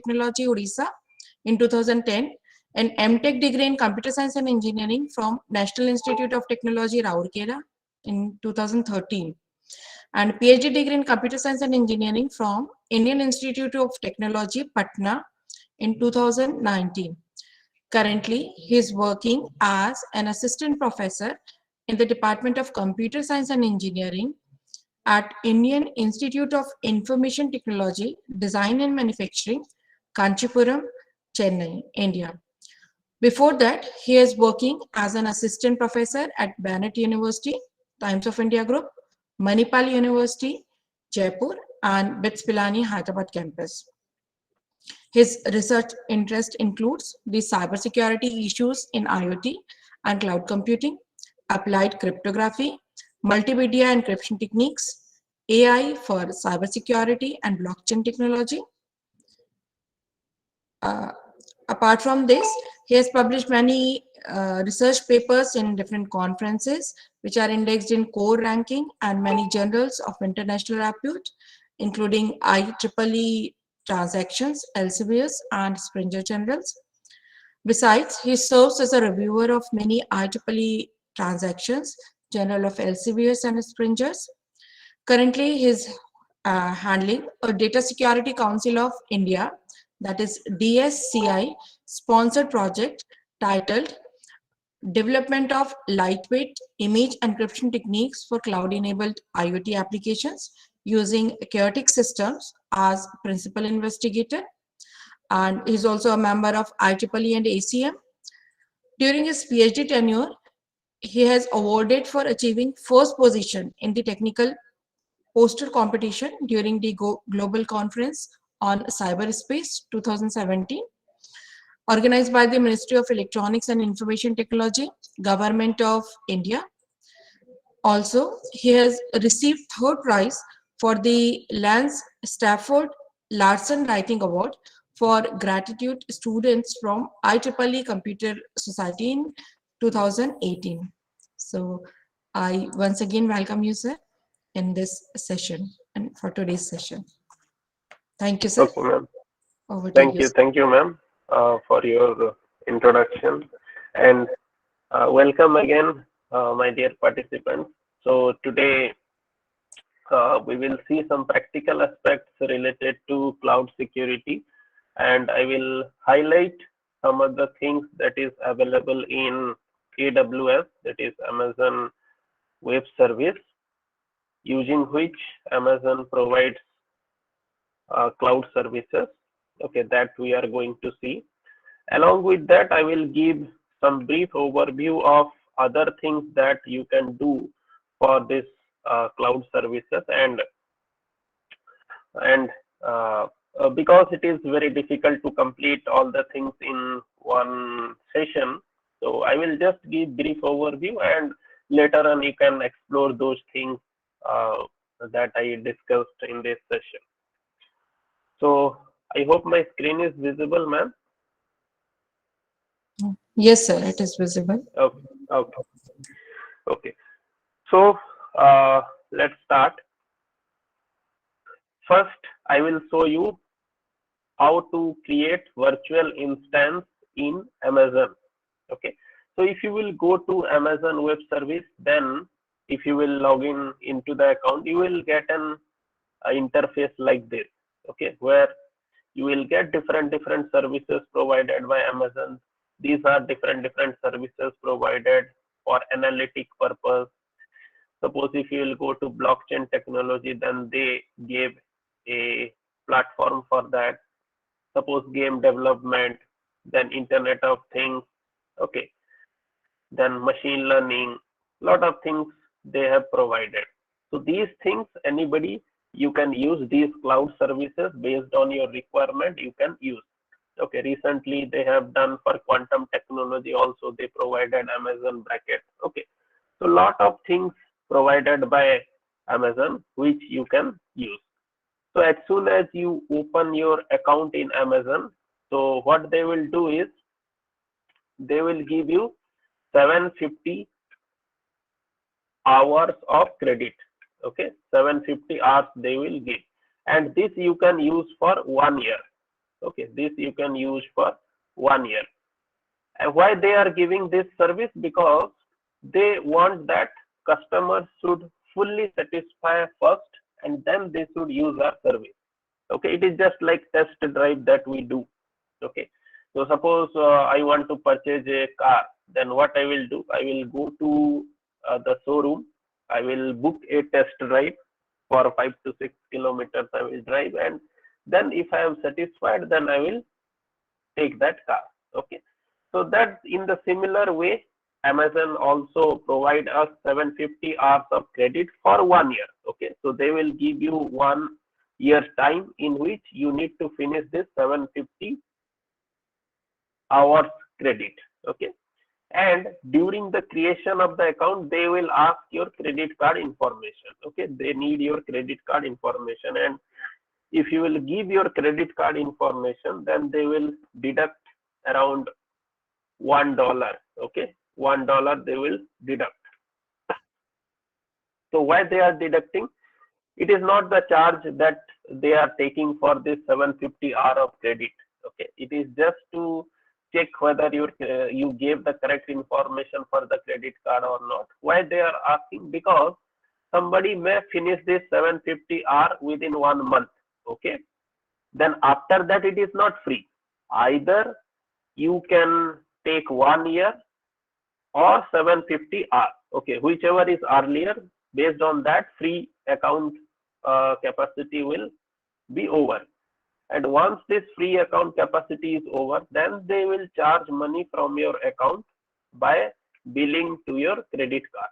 Technology, Odisha in 2010, an MTech degree in Computer Science and Engineering from National Institute of Technology, Rourkela in 2013, and PhD degree in Computer Science and Engineering from Indian Institute of Technology, Patna in 2019. Currently, he is working as an assistant professor in the Department of Computer Science and Engineering at Indian Institute of Information Technology, Design and Manufacturing, Kanchipuram, Chennai, India. Before that, he is working as an assistant professor at Bennett University, Times of India Group, Manipal University, Jaipur, and BITS Pilani, Hyderabad campus. His research interest includes the cybersecurity issues in IoT and cloud computing, applied cryptography, multimedia encryption techniques, AI for cybersecurity and blockchain technology. Uh, Apart from this, he has published many research papers in different conferences, which are indexed in core ranking and many journals of international repute, including IEEE Transactions, Elsevier, and Springer Journals. Besides, he serves as a reviewer of many IEEE Transactions, Journal of Elsevier and Springers. Currently, he is handling a Data Security Council of India, that is DSCI, sponsored project titled Development of Lightweight Image Encryption Techniques for Cloud-Enabled IoT Applications using Chaotic Systems as principal investigator. And he's also a member of IEEE and ACM. During his PhD tenure, he has awarded for achieving first position in the technical poster competition during the Global Conference on Cyberspace 2017, organized by the Ministry of Electronics and Information Technology, Government of India. Also, he has received third prize for the Lance Stafford Larson Writing Award for Gratitude Students from IEEE Computer Society in 2018. So, I once again welcome you, sir, in this session and for today's session. Thank you, sir. Okay, ma'am. Over to you. Thank you, ma'am, for your introduction, and welcome again, my dear participants. So today we will see some practical aspects related to cloud security, and I will highlight some of the things that is available in AWS, that is Amazon Web Service, using which Amazon provides cloud services. Okay, that we are going to see. Along with that, I will give some brief overview of other things that you can do for this cloud services, and because it is very difficult to complete all the things in one session, so I will just give brief overview, and later on you can explore those things that I discussed in this session. So I hope my screen is visible, ma'am. Yes, sir, it is visible. Okay. So let's start. First, I will show you how to create virtual instance in Amazon. Okay. So if you will go to Amazon Web Service, then if you will log in into the account, you will get an interface like this. Okay, where you will get different services provided by Amazon. These are different services provided for analytic purpose. Suppose if you will go to blockchain technology, then they gave a platform for that. Suppose game development, then Internet of Things, okay, then machine learning, lot of things they have provided. So these things, anybody, you can use these cloud services based on your requirement, you can use. Okay, recently they have done for quantum technology also, they provided Amazon Bracket. Okay, so lot of things provided by Amazon which you can use. So as soon as you open your account in Amazon, so what they will do is they will give you 750 hours of credit. Okay, 750 hours they will give, and this you can use for 1 year. Okay, this you can use for 1 year. And why they are giving this service? Because they want that customers should fully satisfy first, and then they should use our service. Okay, it is just like test drive that we do. Okay, so suppose I want to purchase a car, then what I will do, I will go to the showroom, I will book a test drive for 5 to 6 kilometers. I will drive, and then if I am satisfied, then I will take that car. Okay, so that in the similar way, Amazon also provide us 750 hours of credit for 1 year. Okay, so they will give you 1 year's time in which you need to finish this 750 hours credit. Okay, and during the creation of the account, they will ask your credit card information. Okay, they need your credit card information, and if you will give your credit card information, then they will deduct around $1. Okay, $1 they will deduct. So why they are deducting? It is not the charge that they are taking for this 750 hour of credit. Okay, it is just to check whether you gave the correct information for the credit card or not. Why they are asking? Because somebody may finish this 750 hour within 1 month. Okay, then after that it is not free. Either you can take 1 year or 750 hours. Okay, whichever is earlier. Based on that, free account capacity will be over. And once this free account capacity is over, then they will charge money from your account by billing to your credit card.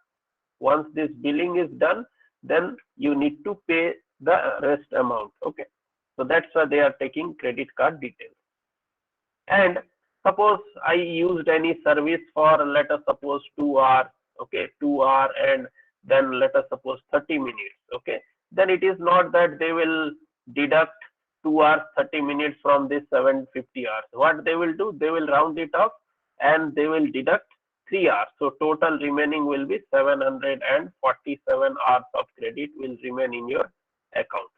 Once this billing is done, then you need to pay the rest amount. Okay, so that's why they are taking credit card details. And suppose I used any service for, let us suppose 2 hours. Okay, 2 hours, and then let us suppose 30 minutes. Okay, then it is not that they will deduct 2 hours 30 minutes from this 750 hours. What they will do, they will round it off and they will deduct 3 hours. So total remaining will be 747 hours of credit will remain in your account.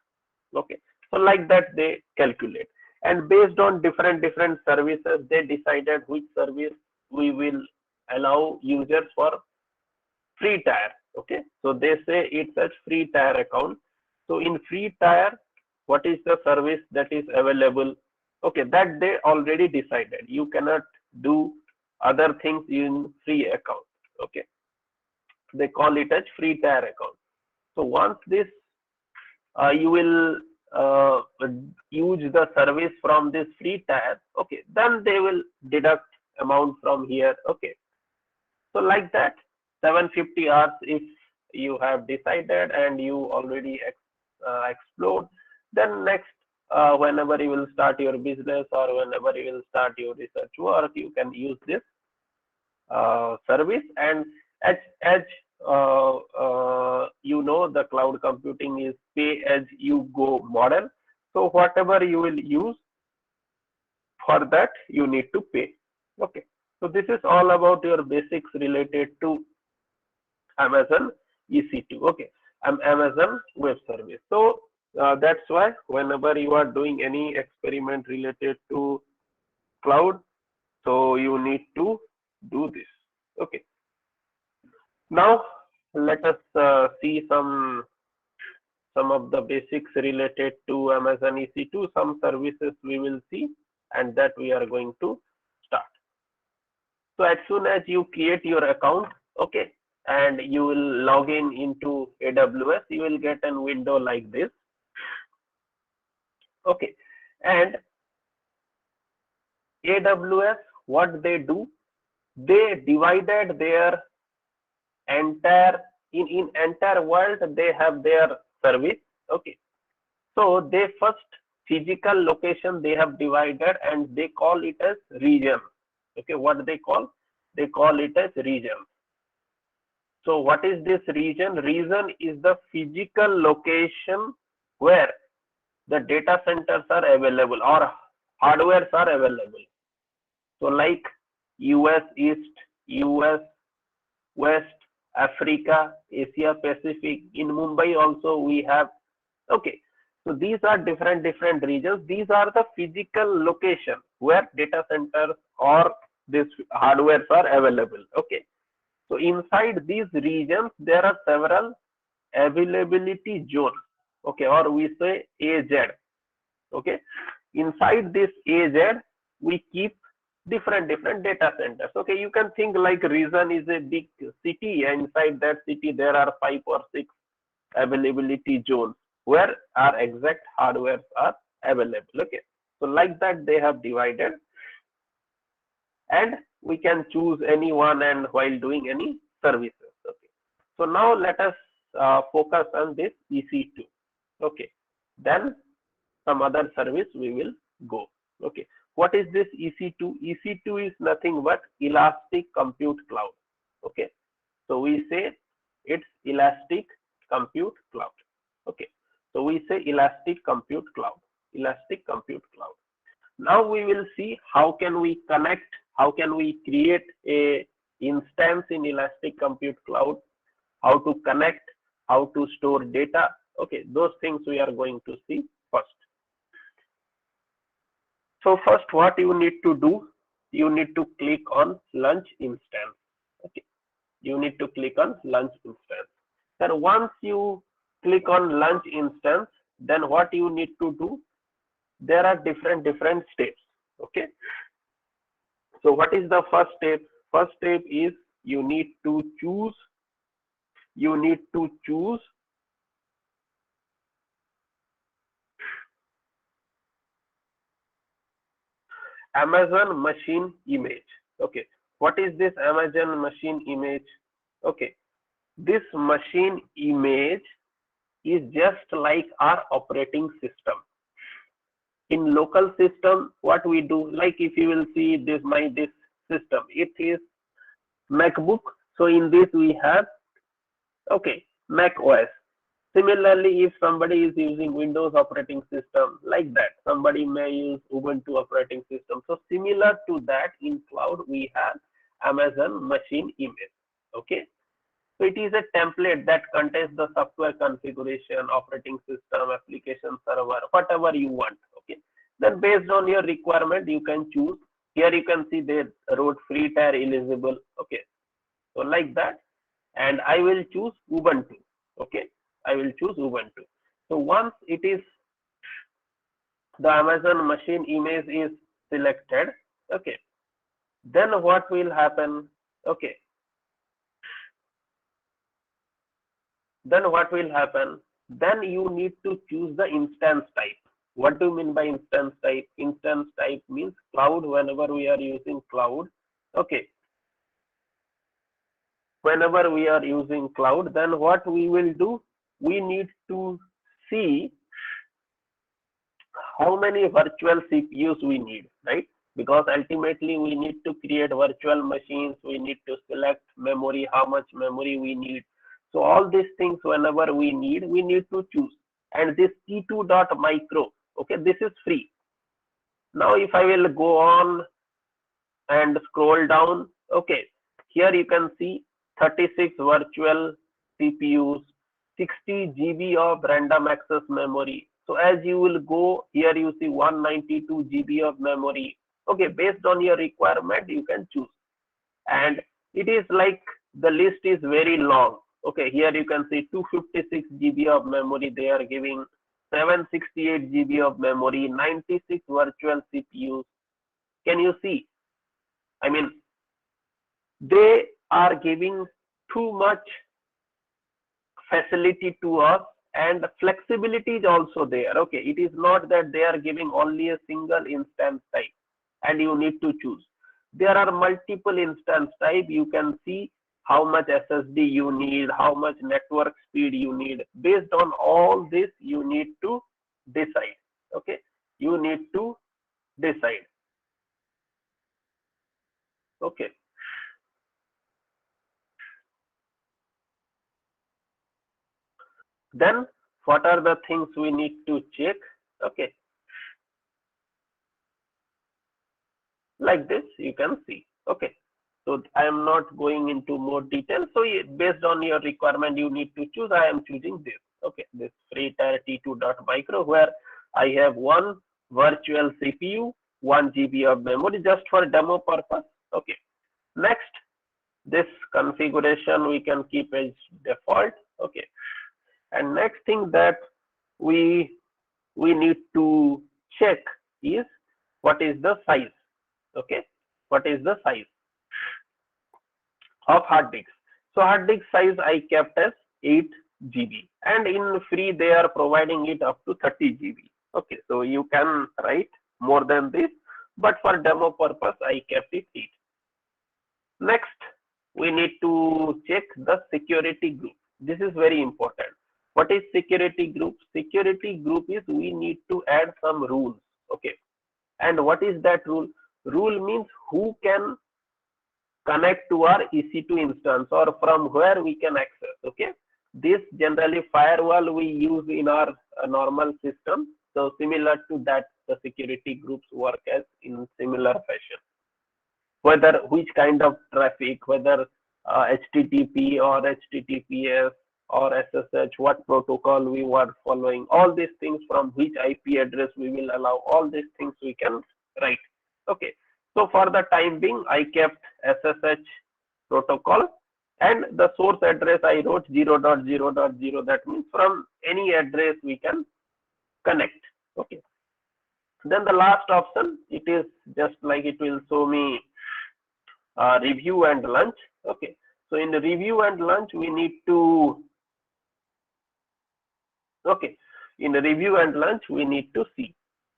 Okay, so like that they calculate, and based on different services, they decided which service we will allow users for free tier. Okay, so they say it's a free tier account. So in free tier, what is the service that is available? Okay, that they already decided. You cannot do other things in free account. Okay, they call it as free tier account. So once this you will use the service from this free tier. Okay, then they will deduct amount from here. Okay, so like that, 750 hours if you have decided and you already explored, then next whenever you will start your business or whenever you will start your research work, you can use this service. And as you know, the cloud computing is pay as you go model. So whatever you will use, for that you need to pay. Okay, so this is all about your basics related to Amazon EC2. Okay, Amazon Web Service. So that's why whenever you are doing any experiment related to cloud, so you need to do this. Okay, now let us see some of the basics related to Amazon EC2. Some services we will see, and that we are going to start. So as soon as you create your account, okay, and you will log in into AWS, you will get a window like this. Okay, and AWS, what they do, they divided their entire in entire world, they have their service. Okay, so they first physical location they have divided and they call it as region. Okay, what they call it as region. So what is this region? Region is the physical location where the data centers are available or hardwares are available. So like US East, US West, Africa, Asia Pacific. In Mumbai also we have. Okay, So these are different regions. These are the physical location where data centers or this hardwares are available. Okay. So inside these regions, there are several availability zones. Okay, or we say AZ. Okay. Inside this AZ, we keep different data centers. Okay, you can think like region is a big city, and inside that city there are 5 or 6 availability zones where our exact hardwares are available. Okay, so like that they have divided, and we can choose any one and while doing any services. Okay, so now let us focus on this EC2. Okay, then some other service we will go. Okay, what is this EC2? EC2 is nothing but elastic compute cloud. Okay, so we say it's elastic compute cloud. Okay, so we say elastic compute cloud, elastic compute cloud. Now we will see how can we connect, how can we create a instance in elastic compute cloud, how to connect, how to store data. Okay, those things we are going to see first. So first, what you need to do, you need to click on launch instance. Okay, you need to click on launch instance. Then once you click on launch instance, then what you need to do, there are different steps. Okay, so what is the first step? First step is you need to choose Amazon machine image. Okay, what is this Amazon machine image? Okay, this machine image is just like our operating system. In local system, what we do, like if you will see this system, it is MacBook. So in this we have, okay, Mac OS. Similarly, if somebody is using Windows operating system, like that, somebody may use Ubuntu operating system. So similar to that, in cloud we have Amazon machine image. Okay, so it is a template that contains the software configuration, operating system, application server, whatever you want. Okay, then based on your requirement, you can choose. Here you can see they wrote free tier eligible. Okay, so like that, and I will choose Ubuntu. Okay, I will choose Ubuntu. So once it is, the Amazon machine image is selected. Okay, then what will happen? Okay, then what will happen? Then you need to choose the instance type. What do you mean by instance type? Instance type means cloud. Whenever we are using cloud, okay, whenever we are using cloud, then what we will do, we need to see how many virtual CPUs we need, right? Because ultimately we need to create virtual machines, we need to select memory, how much memory we need. So all these things, whenever we need to choose. And this T2.micro, okay, this is free. Now if I will go on and scroll down, okay, here you can see 36 virtual CPUs, 60 GB of random access memory. So as you will go, here you see 192 GB of memory. Okay, based on your requirement, you can choose. And it is like the list is very long. Okay, here you can see 256 GB of memory they are giving, 768 GB of memory, 96 virtual CPUs. Can you see? I mean, they are giving too much facility to us, and flexibility is also there. Okay, it is not that they are giving only a single instance type and you need to choose. There are multiple instance type. You can see how much SSD you need, how much network speed you need. Based on all this, you need to decide. Okay, you need to decide. Okay, then what are the things we need to check? Okay, like this you can see. Okay, so I am not going into more detail. So based on your requirement, you need to choose. I am choosing this. Okay, this free tier T2.micro, where I have one virtual CPU, 1 GB of memory, just for demo purpose. Okay, next, this configuration we can keep as default. Okay, and next thing that we need to check is what is the size. Okay, what is the size of hard disk? So hard disk size I kept as 8 GB, and in free they are providing it up to 30 GB. Okay, so you can write more than this, but for demo purpose I kept it 8. Next, we need to check the security group. This is very important. What is security group? Security group is we need to add some rules. Okay, and what is that rule? Rule means who can connect to our EC2 instance, or from where we can access. Okay, this generally firewall we use in our normal system. So similar to that, the security groups work as in similar fashion. Whether which kind of traffic, whether HTTP or HTTPS or SSH, what protocol we were following, all these things, from which IP address we will allow, all these things we can write. Okay, so for the time being I kept SSH protocol, and the source address I wrote 0.0.0. That means from any address we can connect. Okay, then the last option, it is just like it will show me review and lunch. Okay, so in the review and lunch we need to, okay, in the review and lunch we need to see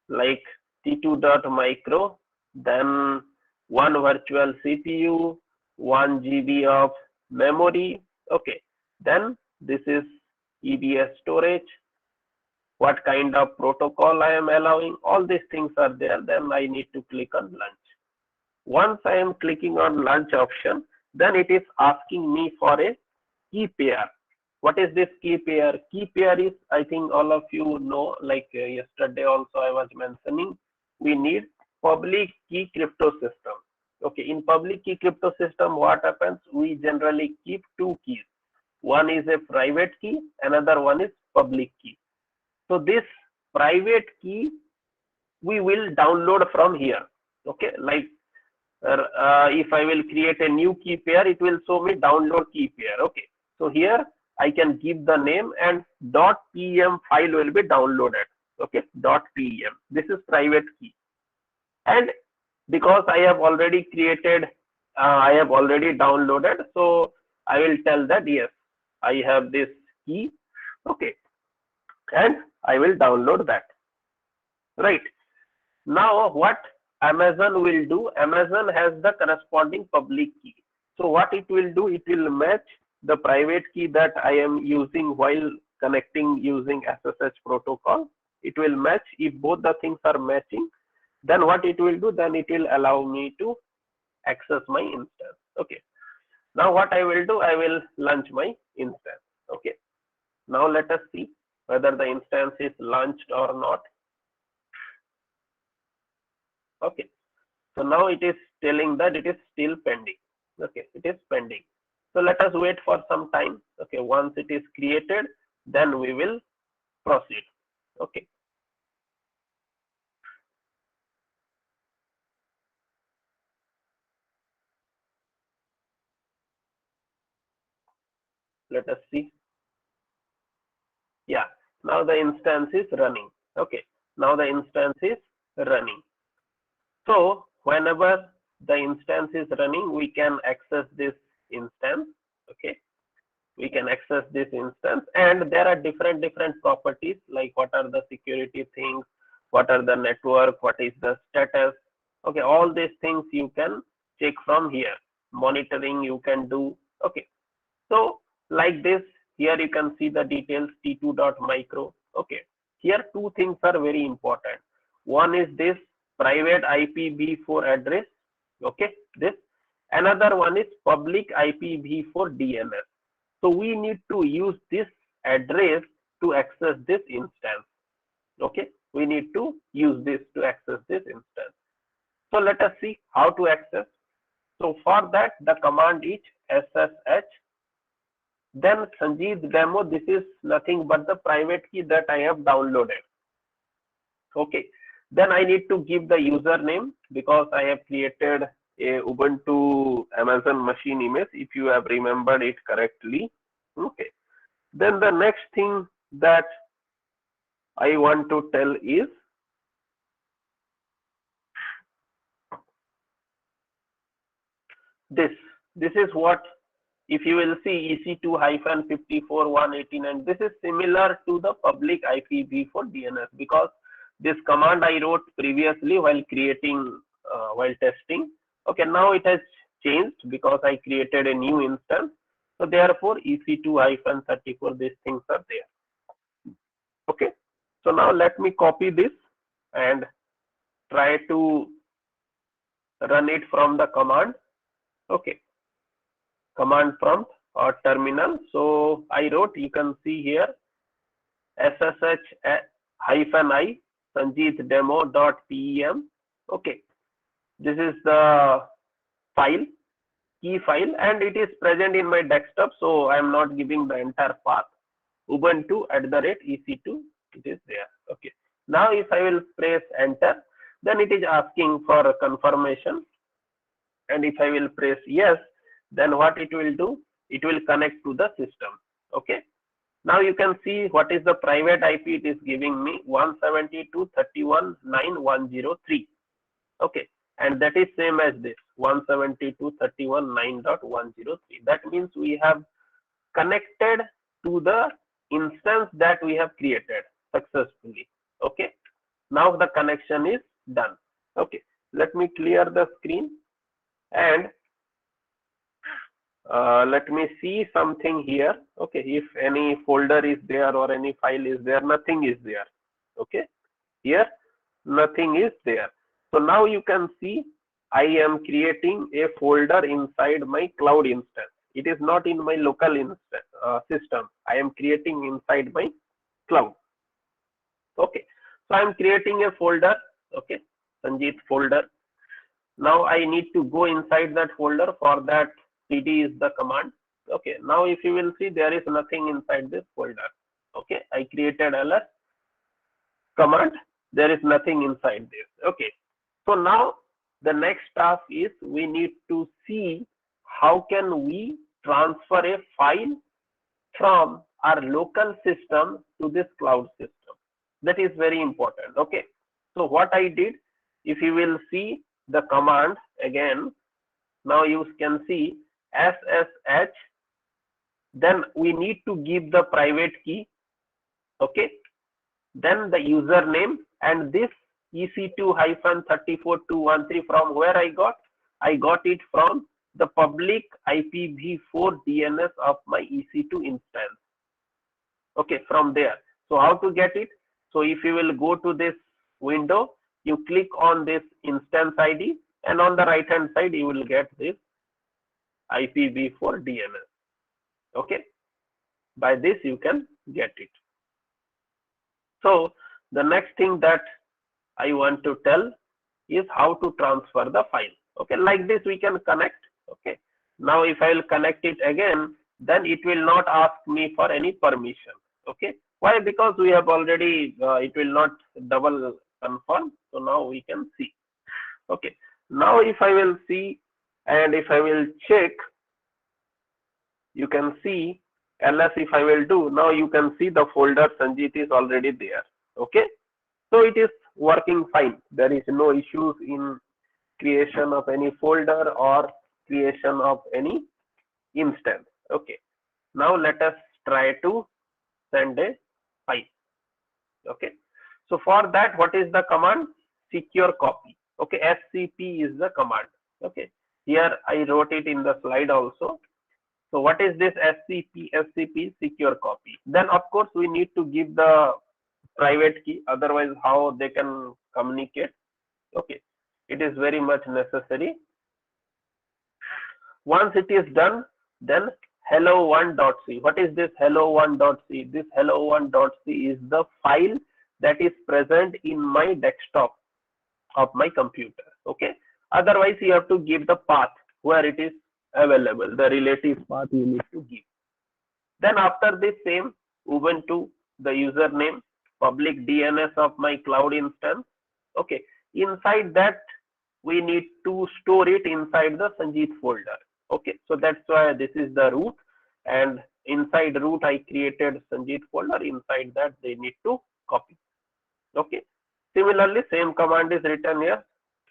like T2.micro, then one virtual CPU, 1 GB of memory. Okay, then this is EBS storage, what kind of protocol I am allowing, all these things are there. Then I need to click on lunch. Once I am clicking on lunch option, then it is asking me for a key pair. What is this key pair? Key pair is, I think all of you know, like yesterday also I was mentioning, we need public key crypto system. Okay, in public key crypto system, what happens? We generally keep two keys. One is a private key, another one is public key. So this private key we will download from here. Okay, like if I will create a new key pair, it will show me download key pair. Okay, so here I can give the name, and .pem file will be downloaded. Okay, .pem. This is private key, and because I have already created, I have already downloaded, so I will tell that yes, I have this key. Okay, and I will download that. Right. Now what Amazon will do, Amazon has the corresponding public key. So what it will do, it will match the private key that I am using while connecting using SSH protocol. It will match. If both the things are matching, then what it will do, then it will allow me to access my instance. Okay, now what I will do, I will launch my instance. Okay, now let us see whether the instance is launched or not. Okay, so now it is telling that it is still pending. Okay, it is pending. So let us wait for some time. Okay, once it is created, then we will proceed. Okay, let us see. Yeah, now the instance is running. Okay, now the instance is running. So whenever the instance is running, we can access this instance. Okay, we can access this instance, and there are different properties, like what are the security things, what are the network, what is the status. Okay, all these things you can check from here. Monitoring you can do. Okay, so like this, here you can see the details, T2.micro. Okay, here two things are very important. One is this private IPv4 address. Okay, this. Another one is public IPv4 DNS. So we need to use this address to access this instance. Okay, we need to use this to access this instance. So let us see how to access. So for that, the command is SSH Then Sanjeet demo, this is nothing but the private key that I have downloaded. Okay, then I need to give the username because I have created a Ubuntu Amazon machine image, if you have remembered it correctly. Okay, then the next thing that I want to tell is this. This is what, if you will see EC2-54-189, this is similar to the public IPv4 DNS, because this command I wrote previously while creating, while testing. Okay, now it has changed because I created a new instance. So therefore EC2-34, these things are there. Okay, so now let me copy this and try to run it from the command. Okay, command prompt or terminal. So I wrote, you can see here, ssh-i sanjeet demo.pem. Okay, this is the file, key file, and it is present in my desktop, so I am not giving the entire path. Ubuntu@EC2, it is there. Okay, now if I will press enter, then it is asking for a confirmation, and if I will press yes, then what it will do, it will connect to the system. Okay, now you can see what is the private IP it is giving me, 172.31.9.103. Okay, and that is same as this, 172.31.9.103. That means we have connected to the instance that we have created successfully. Okay, now the connection is done. Okay, let me clear the screen and let me see something here. Okay, if any folder is there or any file is there, nothing is there. Okay, here nothing is there. So now you can see I am creating a folder inside my cloud instance. It is not in my local instance, system. I am creating inside my cloud. Okay, so I am creating a folder. Okay, Sanjeet folder. Now I need to go inside that folder. For that, cd is the command. Okay, now if you will see, there is nothing inside this folder. Okay, I created ls command, there is nothing inside this. Okay, so now the next task is we need to see how can we transfer a file from our local system to this cloud system. That is very important. Okay, so what I did, if you will see the command again, now you can see ssh, then we need to give the private key. Okay, then the username, and this EC2-34213 from where I got it from the public IPv4 DNS of my EC2 instance. Okay, from there. So how to get it? So if you will go to this window, you click on this instance ID, and on the right hand side you will get this IPv4 DNS. Okay, by this you can get it. So the next thing that I want to tell is how to transfer the file. Okay, like this we can connect. Okay, now if I will connect it again, then it will not ask me for any permission. Okay, why? Because we have already, it will not double confirm. So now we can see. Okay, now if I will see and if I will check, you can see ls if I will do, now you can see the folder Sanjeet is already there. Okay, so it is working fine. There is no issues in creation of any folder or creation of any instance. Okay, now let us try to send a file. Okay, so for that, what is the command? Secure copy. Okay, scp is the command. Okay, here I wrote it in the slide also. So what is this scp? Scp, secure copy. Then of course we need to give the private key, otherwise how they can communicate. Okay, it is very much necessary. Once it is done, then hello1.c. What is this hello1.c? This hello1.c is the file that is present in my desktop of my computer. Okay, otherwise you have to give the path where it is available, the relative path you need to give. Then after this same Ubuntu, the username, public DNS of my cloud instance. Okay, inside that we need to store it inside the Sanjeet folder. Okay, so that's why this is the root, and inside root I created Sanjeet folder. Inside that they need to copy. Okay, similarly same command is written here.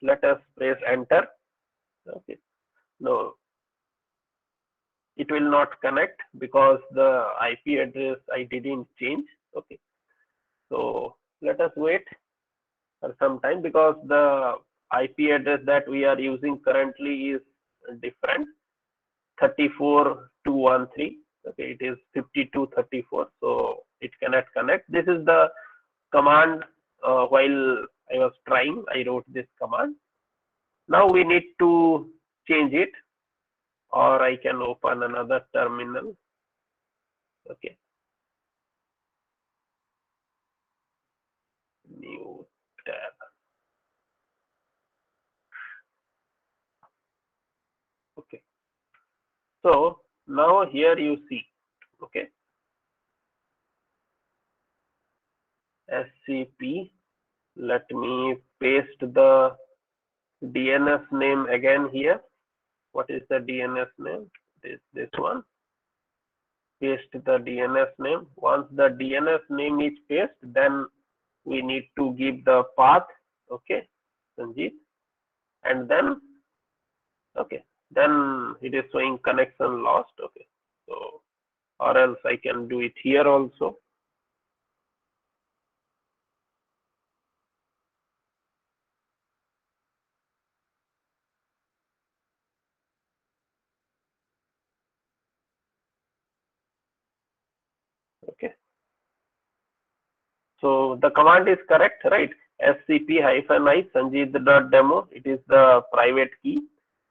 Let us press enter. Okay, no, it will not connect because the IP address I didn't change. Okay, so let us wait for some time because the IP address that we are using currently is different, 34213. Okay, it is 5234, so it cannot connect. This is the command. While I was trying, I wrote this command. Now we need to change it, or I can open another terminal. Okay, new tab. Okay, so now here you see, okay, SCP. Let me paste the DNS name again here. What is the DNS name? This one. Paste the DNS name. Once the DNS name is pasted, then we need to give the path. Okay, Sanjeet, and then okay, then it is showing connection lost. Okay, so or else I can do it here also. Okay, so the command is correct, right? scp-i sanjeet.demo. It is the private key.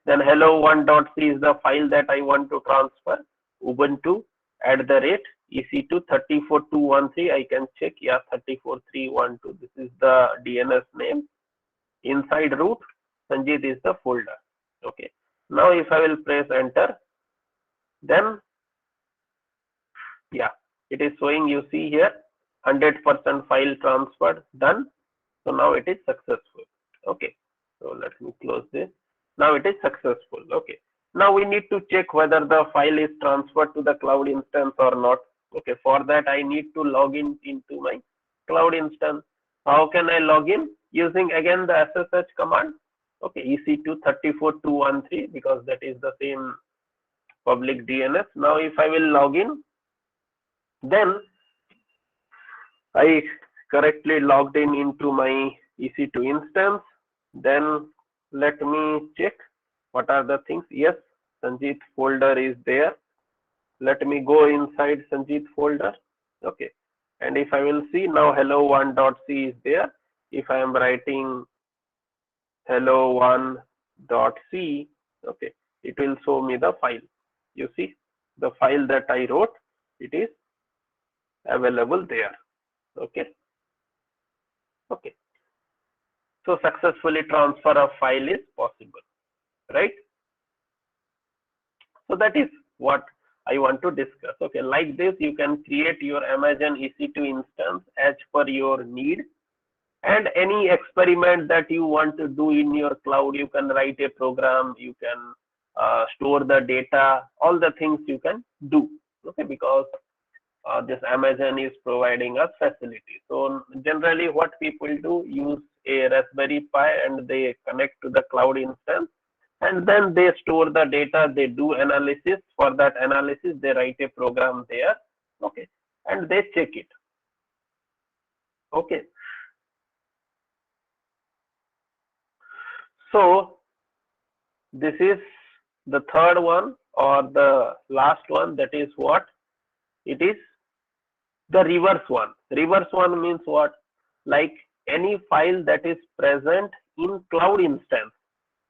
Then hello1.c is the file that I want to transfer. Ubuntu @ec2 34213. I can check. Yeah, 34312. This is the DNS name. Inside root, Sanjeet is the folder. Okay. Now if I will press enter, then yeah, it is showing. You see here, 100% file transferred done. So now it is successful. Okay. So let me close this. Now it is successful. Okay. Now we need to check whether the file is transferred to the cloud instance or not. Okay. For that I need to log in into my cloud instance. How can I log in? Using again the SSH command. Okay. EC2 34213, because that is the same public DNS. Now if I will log in, then I correctly logged in into my EC2 instance. Then let me check what are the things. Yes, Sanjeet folder is there. Let me go inside Sanjeet folder. Okay, and if I will see now, hello1.c is there. If I am writing hello1.c, okay, it will show me the file. You see the file that I wrote, it is available there. Okay. Okay. So successfully transfer of file is possible, right? So that is what I want to discuss. Okay, like this you can create your Amazon EC2 instance as per your need, and any experiment that you want to do in your cloud, you can write a program, you can store the data, all the things you can do. Okay, because this Amazon is providing us facility. So generally what people do, use a Raspberry Pi and they connect to the cloud instance, and then they store the data, they do analysis. For that analysis they write a program there. Okay, and they check it. Okay, so this is the third one, or the last one, that is what it is, the reverse one. Reverse one means what? Like any file that is present in cloud instance.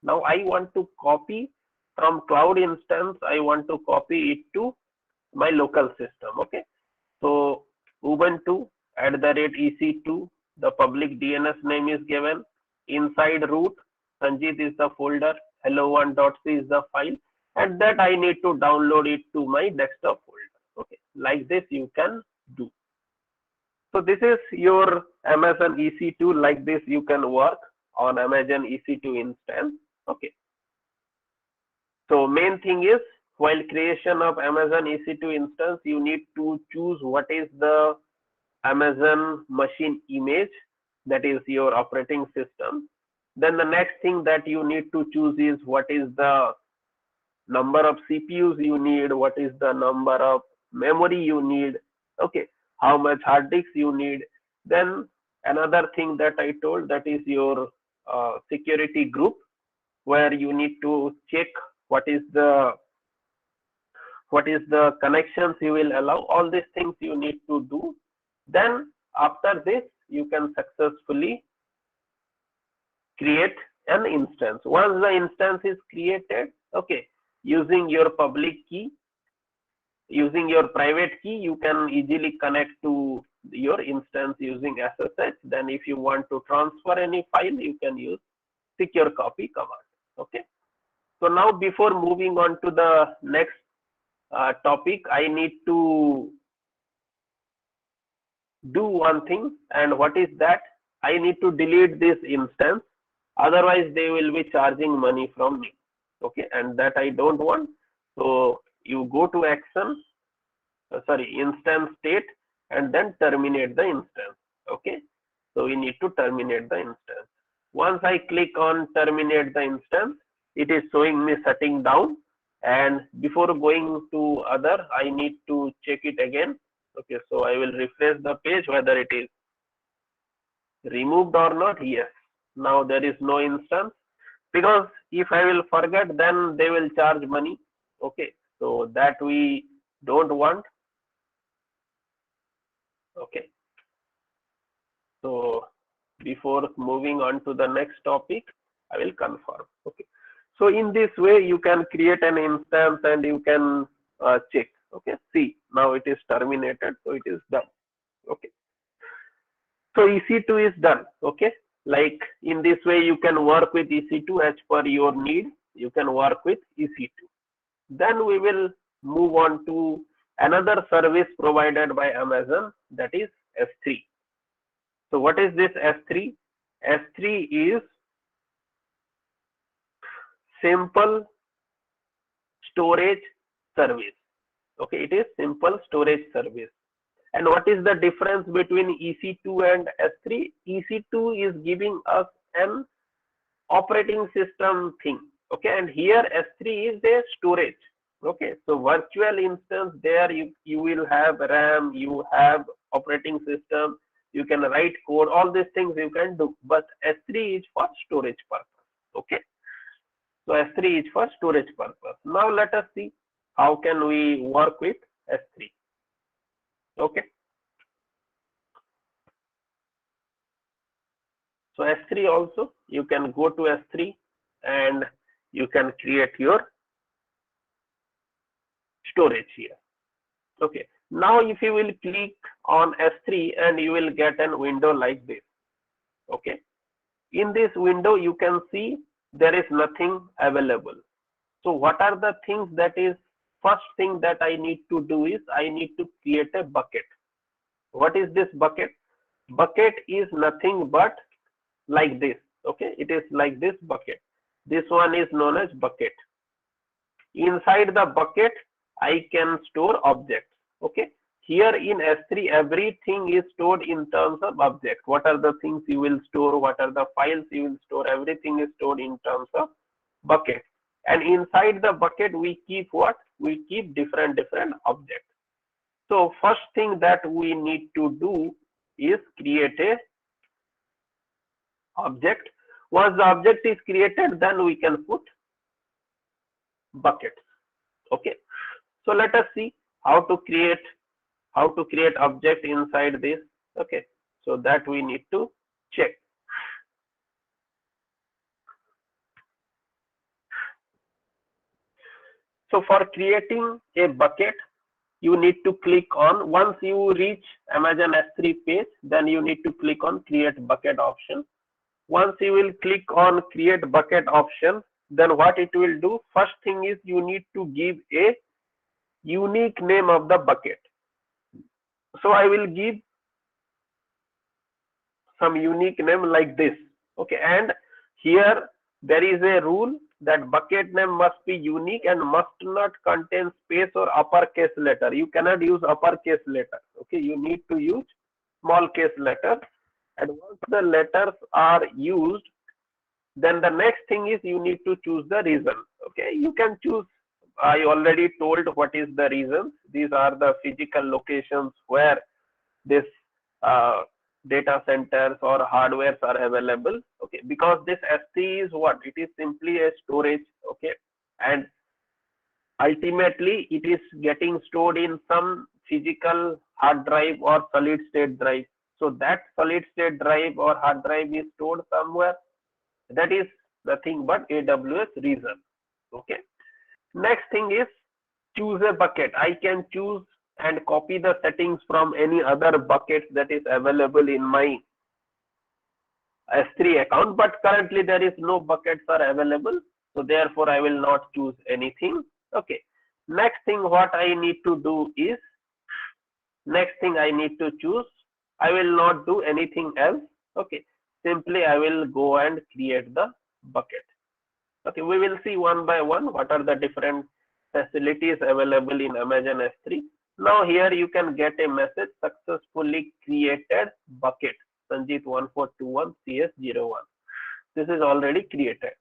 Now I want to copy from cloud instance, I want to copy it to my local system. Okay, so Ubuntu @ec2, the public DNS name is given. Inside root, Sanjeet is the folder, hello1.c is the file, and that I need to download it to my desktop folder. Okay, like this you can do. So this is your Amazon EC2. Like this you can work on Amazon EC2 instance. Okay. So main thing is, while creation of Amazon EC2 instance, you need to choose what is the Amazon machine image, that is your operating system. Then the next thing that you need to choose is what is the number of CPUs you need, what is the number of memory you need, okay, how much hard disk you need. Then another thing that I told, that is your security group, where you need to check what is the connections you will allow. All these things you need to do. Then after this you can successfully create an instance. Once the instance is created, okay, using your public key, using your private key, you can easily connect to your instance using SSH. Then if you want to transfer any file, you can use secure copy command. Okay. So now before moving on to the next topic, I need to do one thing, and what is that? I need to delete this instance, otherwise they will be charging money from me. Okay, and that I don't want. So you go to action, instance state, and then terminate the instance. Okay, so we need to terminate the instance. Once I click on terminate the instance, it is showing me shutting down. And before going to other, I need to check it again. Okay, so I will refresh the page whether it is removed or not. Yes, now there is no instance, because if I will forget, then they will charge money. Okay, so that we don't want. Okay, so before moving on to the next topic, I will confirm. Okay, so in this way you can create an instance and you can check. Okay, see, now it is terminated, so it is done. Okay, so EC2 is done. Okay, like in this way you can work with EC2 as per your need. You can work with EC2. Then we will move on to another service provided by Amazon, that is S3. So what is this S3? S3 is simple storage service. Okay, it is simple storage service. And what is the difference between EC2 and S3? EC2 is giving us an operating system thing. Okay, and here S3 is a storage. Okay, so virtual instance, there you will have RAM, you have operating system, you can write code, all these things you can do, but S3 is for storage purpose. Okay, so S3 is for storage purpose. Now let us see how can we work with S3. Okay, so S3 also, you can go to S3 and you can create your storage here. Okay, now if you will click on S3 and you will get a window like this. Okay, in this window you can see there is nothing available. So what are the things? That is, first thing that I need to do is I need to create a bucket. What is this bucket? Bucket is nothing but like this. Okay, it is like this bucket. This one is known as bucket. Inside the bucket I can store objects. Okay, here in S3 everything is stored in terms of object. What are the things you will store, what are the files you will store, everything is stored in terms of bucket. And inside the bucket we keep what? We keep different objects. So first thing that we need to do is create a object. Once the object is created, then we can put buckets. Okay, so let us see how to create object inside this. Okay, so that we need to check. So for creating a bucket, you need to click on, once you reach Amazon S3 page, then you need to click on create bucket option. Once you will click on create bucket option, then what it will do, first thing is you need to give a unique name of the bucket. So I will give some unique name like this. Okay, and here there is a rule that bucket name must be unique and must not contain space or uppercase letter. You cannot use uppercase letter. Okay, you need to use small case letter. And once the letters are used, then the next thing is you need to choose the reason. Okay, you can choose. I already told what is the reason. These are the physical locations where this uh, data centers or hardwares are available. Okay, because this S3 is what? It is simply a storage. Okay, and ultimately it is getting stored in some physical hard drive or solid state drive. So that solid state drive or hard drive is stored somewhere. That is nothing but AWS reason. Okay, next thing is choose a bucket. I can choose and copy the settings from any other bucket that is available in my S3 account, but currently there is no buckets are available, so therefore I will not choose anything. Okay, next thing what I need to do is, next thing I need to choose, I will not do anything else. Okay, simply I will go and create the bucket. Okay, we will see one by one what are the different facilities available in Amazon S3. Now here you can get a message, successfully created bucket Sanjeet 1421 CS01. This is already created.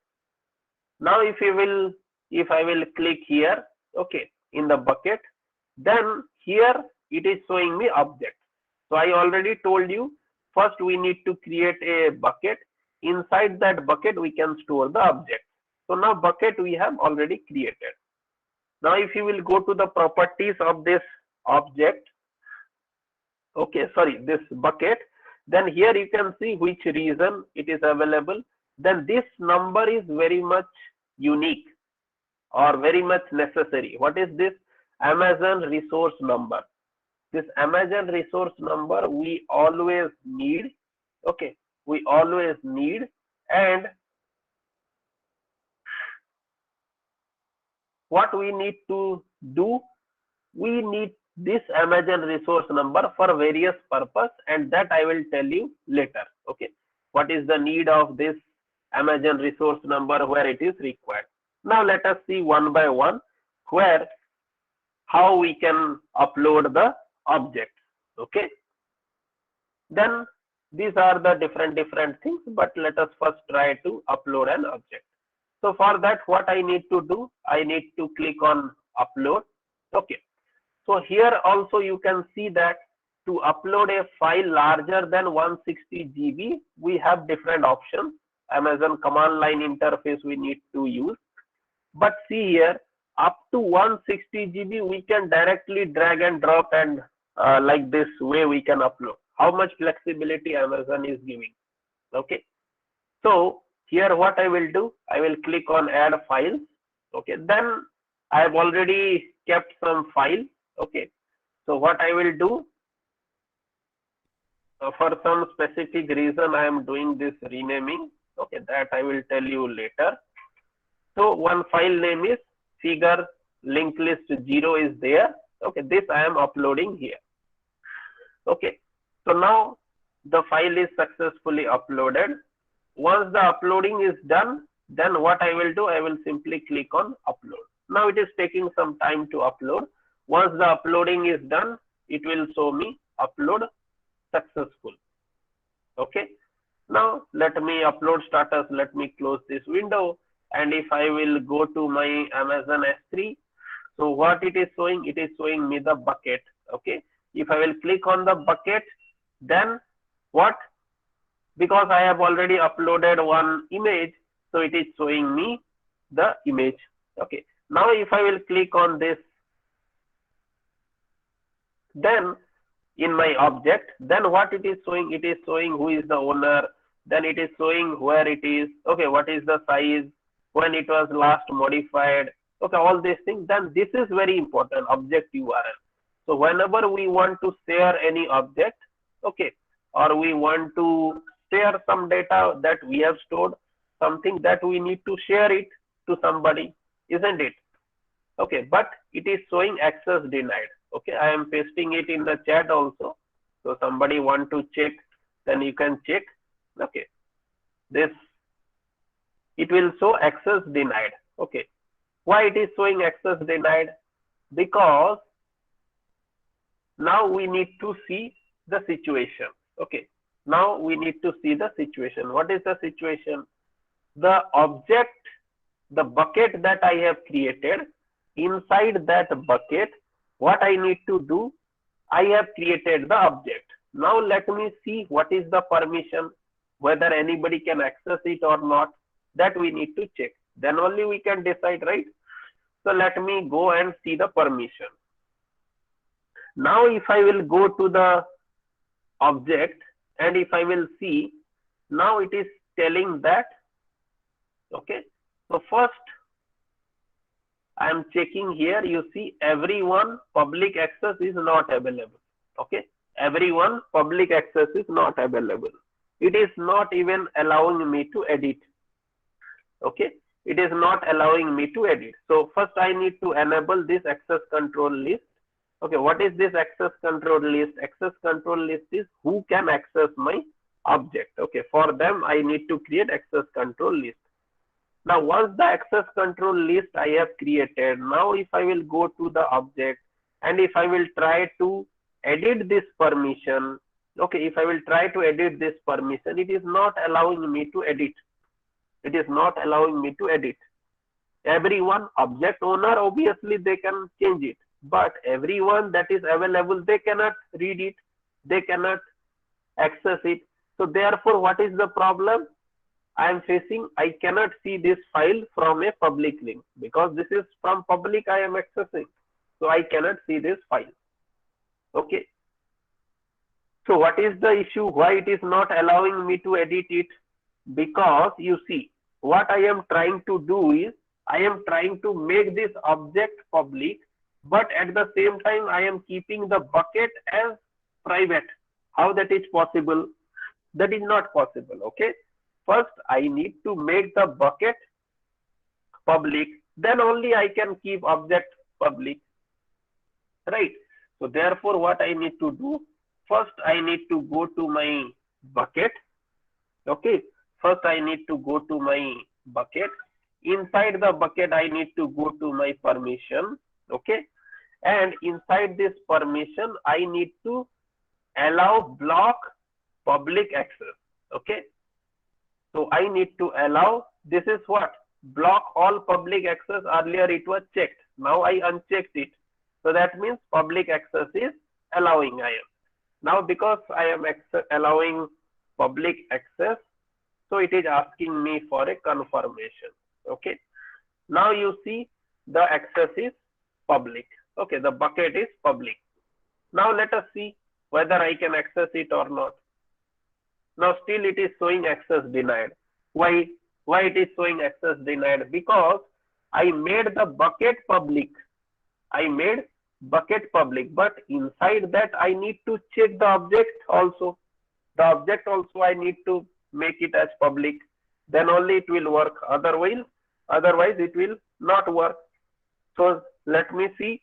Now if I will click here, okay, in the bucket, then here it is showing me object. So I already told you, first we need to create a bucket. Inside that bucket we can store the object. So now bucket we have already created. Now if you will go to the properties of this object, okay, sorry, this bucket, then here you can see which reason it is available. Then this number is very much unique or very much necessary. What is this? Amazon resource number. This Amazon resource number we always need. Okay, we always need. And what we need to do, we need this Amazon resource number for various purpose, and that I will tell you later. Okay, what is the need of this Amazon resource number, where it is required. Now let us see one by one where how we can upload the objects. Okay, then these are the different things, but let us first try to upload an object. So for that, what I need to do, I need to click on upload. Okay, so here also you can see that to upload a file larger than 160 GB, we have different options. Amazon command line interface we need to use. But see here, up to 160 GB, we can directly drag and drop, and like this way we can upload. How much flexibility Amazon is giving. Okay, so here what I will do, I will click on add files. Okay, then I have already kept some file. Okay, so what I will do, for some specific reason I am doing this renaming. Okay, that I will tell you later. So one file name is figure linked list 0 is there. Okay, this I am uploading here. Okay, so now the file is successfully uploaded. Once the uploading is done, then what I will do, I will simply click on upload. Now it is taking some time to upload. Once the uploading is done, it will show me upload successful. Okay, now let me upload status, let me close this window, and if I will go to my Amazon S3, so what it is showing, it is showing me the bucket. Okay, if I will click on the bucket, then what, because I have already uploaded one image, so it is showing me the image. Okay, now if I will click on this, then in my object, then what it is showing, it is showing who is the owner, then it is showing where it is, okay, what is the size, when it was last modified, okay, all these things. Then this is very important, object URL. So whenever we want to share any object, okay, or we want to share some data that we have stored, something that we need to share it to somebody, isn't it? Okay, but it is showing access denied. Okay, I am pasting it in the chat also. So somebody want to check, then you can check. Okay, this, it will show access denied. Okay, why it is showing access denied? Because now we need to see the situation. Okay, now we need to see the situation. What is the situation? The object, the bucket that I have created, inside that bucket, what I need to do, I have created the object. Now let me see what is the permission, whether anybody can access it or not. That we need to check. Then only we can decide, right? So let me go and see the permission. Now if I will go to the object and if I will see, now it is telling that, okay, so first I am checking here, you see everyone public access is not available. Okay, everyone public access is not available. It is not even allowing me to edit. Okay, it is not allowing me to edit. So first I need to enable this access control list. Okay, what is this access control list? Access control list is who can access my object. Okay, for them I need to create access control list. Now once the access control list I have created, now if I will go to the object and if I will try to edit this permission, okay, if I will try to edit this permission, it is not allowing me to edit. It is not allowing me to edit. Everyone, object owner, obviously they can change it, but everyone that is available, they cannot read it, they cannot access it. So therefore, what is the problem I am facing? I cannot see this file from a public link because this is from public I am accessing. So I cannot see this file. Okay. So what is the issue? Why it is not allowing me to edit it? Because you see, what I am trying to do is, I am trying to make this object public, but at the same time, I am keeping the bucket as private. How that is possible? That is not possible. Okay. First, I need to make the bucket public, then only I can keep object public. Right. So therefore, what I need to do? First, I need to go to my bucket. Okay. First, I need to go to my bucket. Inside the bucket, I need to go to my permission. Okay. And inside this permission, I need to allow block public access. Okay. So I need to allow, this is what? Block all public access. Earlier it was checked. Now I unchecked it. So that means public access is allowing I am. Now because I am allowing public access, so it is asking me for a confirmation. Okay. Now you see the access is public. Okay. The bucket is public. Now let us see whether I can access it or not. Now still it is showing access denied. Why it is showing access denied? Because I made the bucket public. I made bucket public, but inside that I need to check the object also. The object also I need to make it as public. Then only it will work. Otherwise it will not work. So let me see.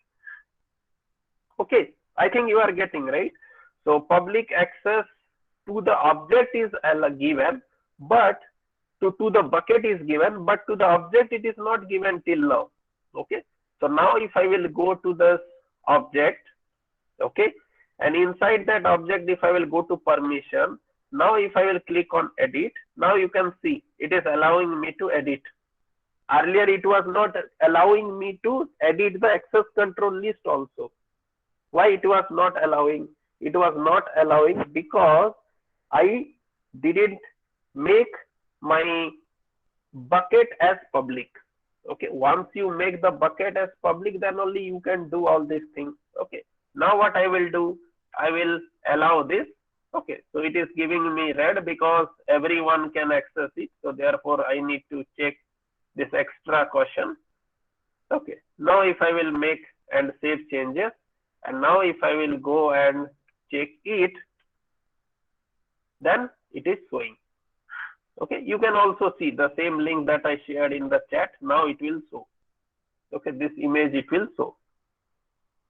Okay, I think you are getting right. So public access to the object is given, but to the bucket is given, but to the object it is not given till now. Okay. So now if I will go to this object, okay, and inside that object, if I will go to permission, now if I will click on edit, now you can see it is allowing me to edit. Earlier it was not allowing me to edit the access control list also. Why it was not allowing? It was not allowing because I didn't make my bucket as public. Okay, once you make the bucket as public, then only you can do all these things. Okay, now what I will do, I will allow this. Okay, so it is giving me red because everyone can access it. So therefore I need to check this extra caution. Okay, now if I will make and save changes, and now if I will go and check it, then it is showing. Okay, you can also see the same link that I shared in the chat. Now it will show. Okay, this image it will show.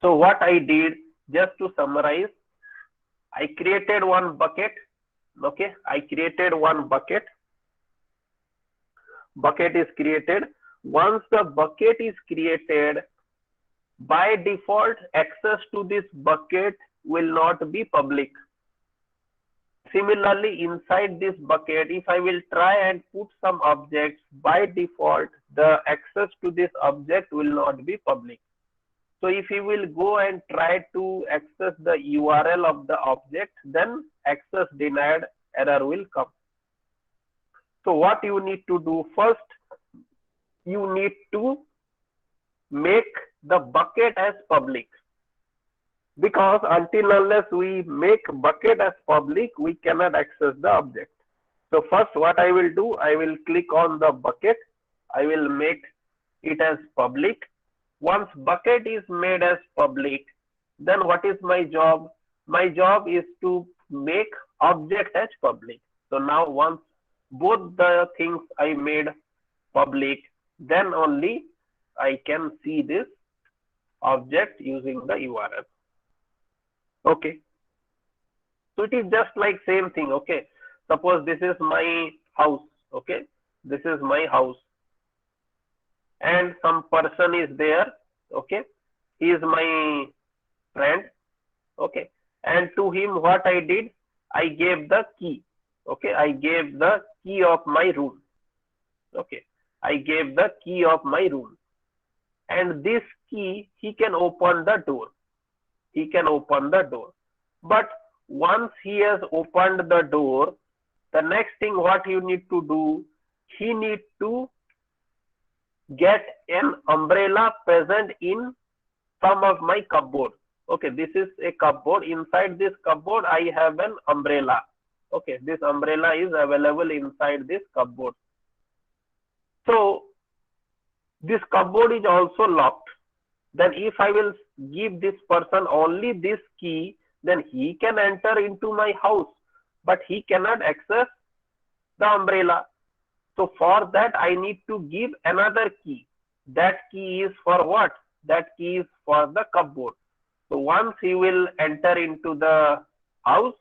So what I did, just to summarize, I created one bucket. Okay, I created one bucket. Bucket is created. Once the bucket is created, by default, access to this bucket will not be public. Similarly, inside this bucket, if I will try and put some objects, by default, the access to this object will not be public. So if you will go and try to access the URL of the object, then access denied error will come. So what you need to do first, you need to make the bucket as public, because until unless we make bucket as public, we cannot access the object. So first what I will do, I will click on the bucket. I will make it as public. Once bucket is made as public, then what is my job? My job is to make object as public. So now once both the things I made public, then only I can see this object using the URL. Okay. So it is just like same thing. Okay. Suppose this is my house. Okay. This is my house. And some person is there. Okay. He is my friend. Okay. And to him, what I did, I gave the key. Okay. I gave the key of my room. Okay. I gave the key of my room. And this key, he can open the door. He can open the door. But once he has opened the door, the next thing what you need to do, he need to get an umbrella present in some of my cupboard. Okay, this is a cupboard. Inside this cupboard, I have an umbrella. Okay, this umbrella is available inside this cupboard. So this cupboard is also locked. Then if I will give this person only this key, then he can enter into my house, but he cannot access the umbrella. So for that, I need to give another key. That key is for what? That key is for the cupboard. So once he will enter into the house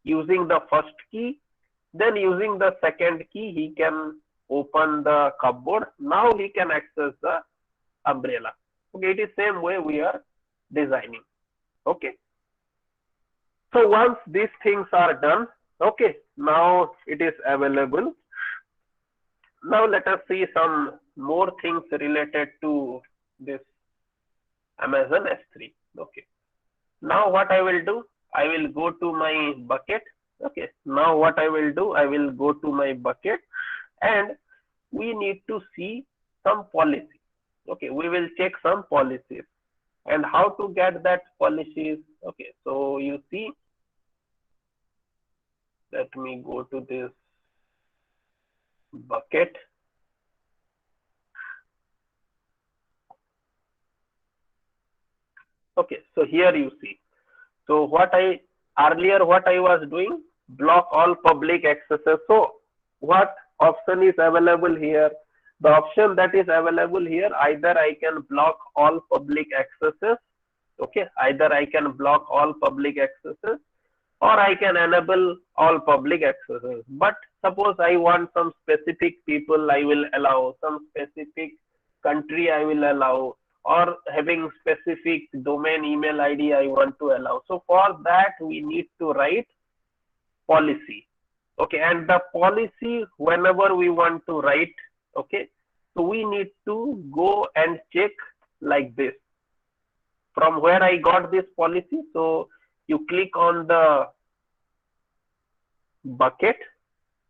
using the first key, then using the second key, he can open the cupboard. Now he can access the umbrella. Okay, it is same way we are designing. Okay. So once these things are done, okay, now it is available. Now let us see some more things related to this Amazon S3. Okay. Now what I will do, I will go to my bucket. Okay. Now what I will do, I will go to my bucket and we need to see some policy. Okay, we will check some policies and how to get that policies. Okay, so you see, let me go to this bucket. Okay, so here you see. So what I was doing, block all public accesses. So what option is available here? The option that is available here, either I can block all public accesses. Okay, either I can block all public accesses or I can enable all public accesses. But suppose I want some specific people, I will allow, some specific country I will allow, or having specific domain email ID I want to allow. So for that we need to write policy. Okay, and the policy whenever we want to write, okay, so we need to go and check like this. From where I got this policy, so you click on the bucket.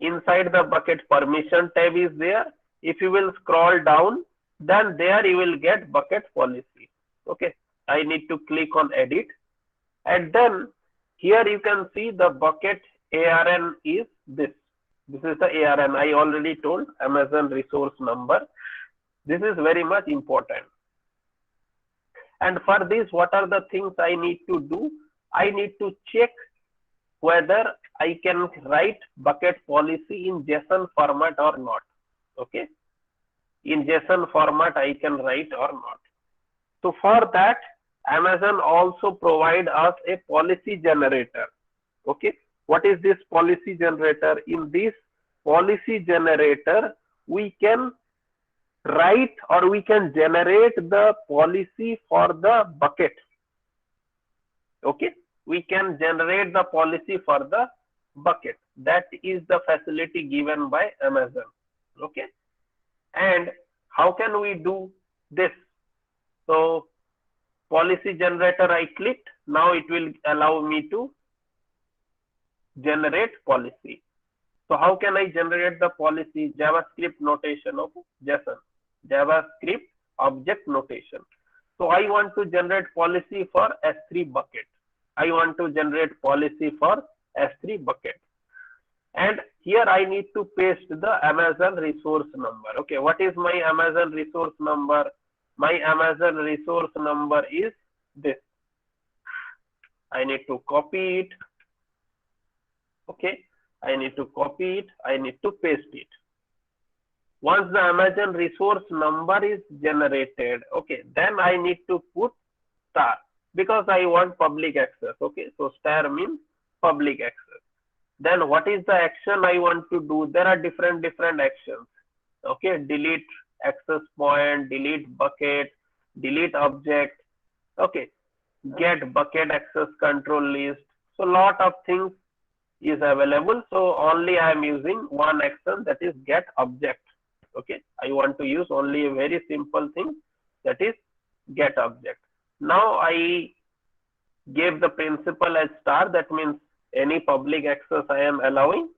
Inside the bucket, permission tab is there. If you will scroll down, then there you will get bucket policy. Okay, I need to click on edit, and then here you can see the bucket ARN is this. This is the ARN. I already told, Amazon resource number. This is very much important. And for this, what are the things I need to do? I need to check whether I can write bucket policy in JSON format or not. Okay, in JSON format I can write or not. So for that, Amazon also provide us a policy generator. Okay, what is this policy generator? In this policy generator, we can write or we can generate the policy for the bucket. Okay, we can generate the policy for the bucket. That is the facility given by Amazon. Okay, and how can we do this? So policy generator, I clicked. Now it will allow me to generate policy. So how can I generate the policy? JavaScript notation of JSON, JavaScript object notation. So I want to generate policy for S3 bucket. I want to generate policy for S3 bucket. And here I need to paste the Amazon resource number. Okay, what is my Amazon resource number? My Amazon resource number is this. I need to copy it. Okay, I need to copy it. I need to paste it. Once the Amazon resource number is generated, okay, then I need to put star because I want public access. Okay, so star means public access. Then what is the action I want to do? There are different actions. Okay, delete access point, delete bucket, delete object. Okay, get bucket access control list. So lot of things is available. So only I am using one action, that is get object. Okay, I want to use only a very simple thing, that is get object. Now I gave the principal as star, that means any public access I am allowing,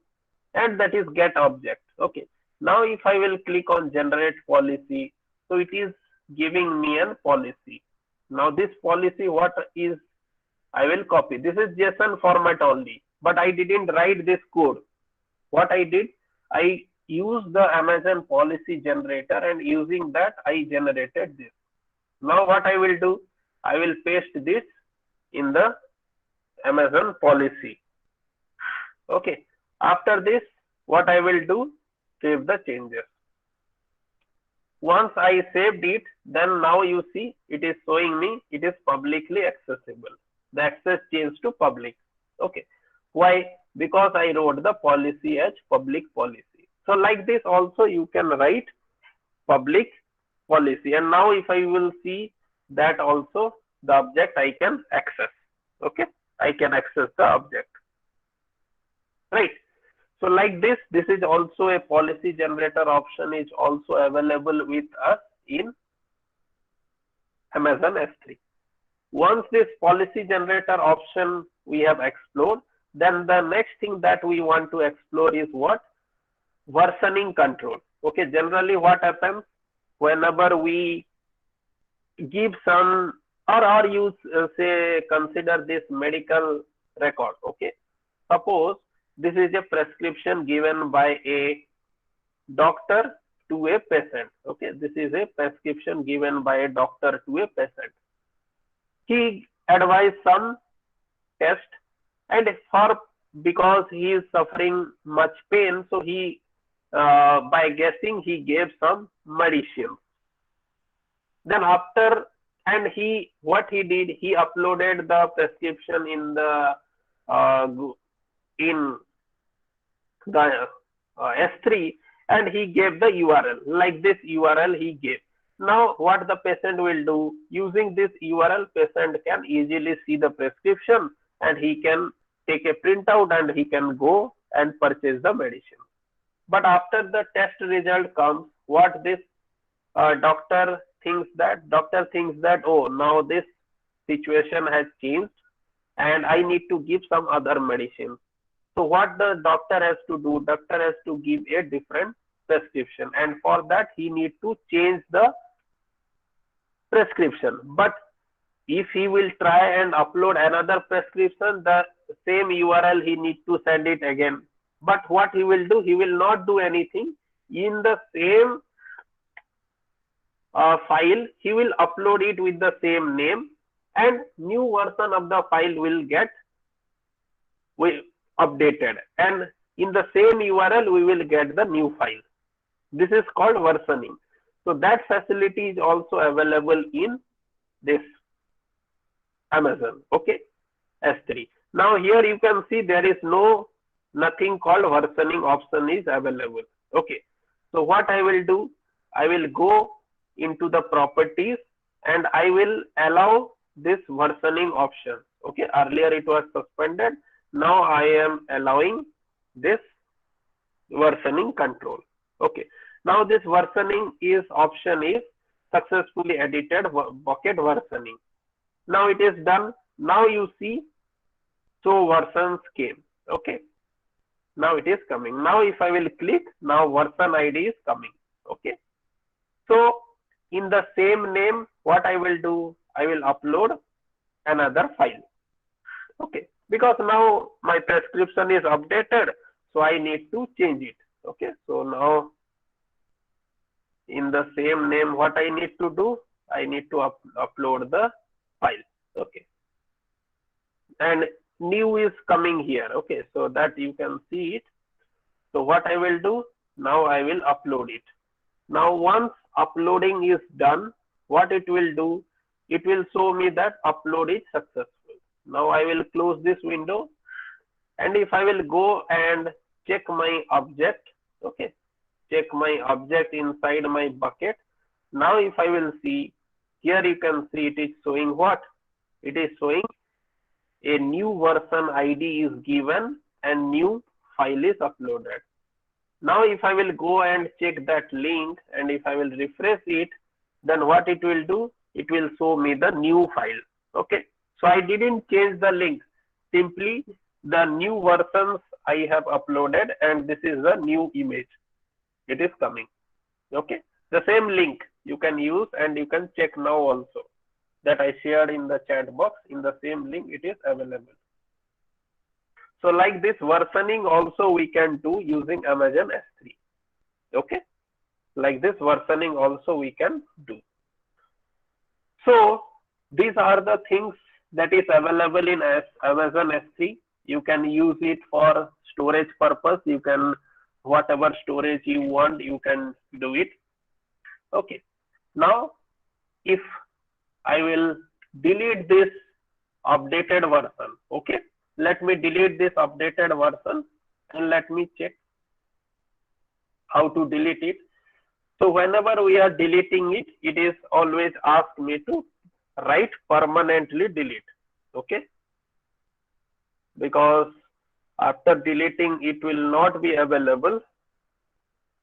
and that is get object. Okay, now if I will click on generate policy, so it is giving me a policy. Now this policy, what is, I will copy. This is JSON format only, but I didn't write this code. What I did, I used the Amazon policy generator, and using that I generated this. Now what I will do, I will paste this in the Amazon policy. Okay, after this, what I will do, save the changes. Once I saved it, then now you see it is showing me it is publicly accessible. The access changed to public. Okay, why? Because I wrote the policy as public policy. So like this also you can write public policy, and now if I will see that also the object I can access. Okay, I can access the object, right? So like this is also a policy generator option is also available with us in Amazon S3. Once this policy generator option we have explored, then the next thing that we want to explore is what? Versioning control. Okay, generally what happens whenever we give some or you say consider this medical record. Okay, suppose this is a prescription given by a doctor to a patient. Okay, this is a prescription given by a doctor to a patient. He advised some test, and because he is suffering much pain, so he by guessing he gave some medicine. Then after, and what he did, he uploaded the prescription in the S3, and he gave the URL, like this URL he gave. Now what the patient will do, using this URL, patient can easily see the prescription, and he can take a printout and he can go and purchase the medicine. But after the test result comes, what this doctor thinks that, oh, now this situation has changed and I need to give some other medicine. So what the doctor has to do, doctor has to give a different prescription, and for that he needs to change the prescription. But if he will try and upload another prescription, the same URL he needs to send it again. But what he will do, he will not do anything. In the same file, he will upload it with the same name, and new version of the file will get updated, and in the same URL we will get the new file. This is called versioning. So that facility is also available in this Amazon. Okay, S3. Now here you can see there is nothing called versioning option is available. Okay, so what I will do, I will go into the properties and I will allow this versioning option. Okay, earlier it was suspended. Now I am allowing this versioning control. Okay, now this versioning is option is successfully edited bucket versioning. Now it is done. Now you see, so versions came. Okay, now it is coming. Now if I will click, now version ID is coming. Okay, so in the same name, what I will do, I will upload another file. Okay, because now my prescription is updated, so I need to change it. Okay, so now in the same name, what I need to do, I need to upload the file. Okay, and new is coming here. Okay, so that you can see it. So what I will do, now I will upload it. Now once uploading is done, what it will do, it will show me that upload is successful. Now I will close this window, and if I will go and check my object, okay, check my object inside my bucket. Now if I will see, here you can see it is showing what? It is showing a new version ID is given and new file is uploaded. Now if I will go and check that link and if I will refresh it, then what it will do? It will show me the new file. Okay, so I didn't change the link, simply the new versions I have uploaded and this is the new image. It is coming. Okay, the same link you can use and you can check now also that I shared in the chat box. In the same link it is available. So like this versioning also we can do using Amazon S3. Okay, like this versioning also we can do. So these are the things that is available in Amazon S3. You can use it for storage purpose. You can, whatever storage you want, you can do it. Okay, now if I will delete this updated version, okay, let me delete this updated version and let me check how to delete it. So whenever we are deleting it, it is always ask me to write permanently delete. Okay, because after deleting it will not be available.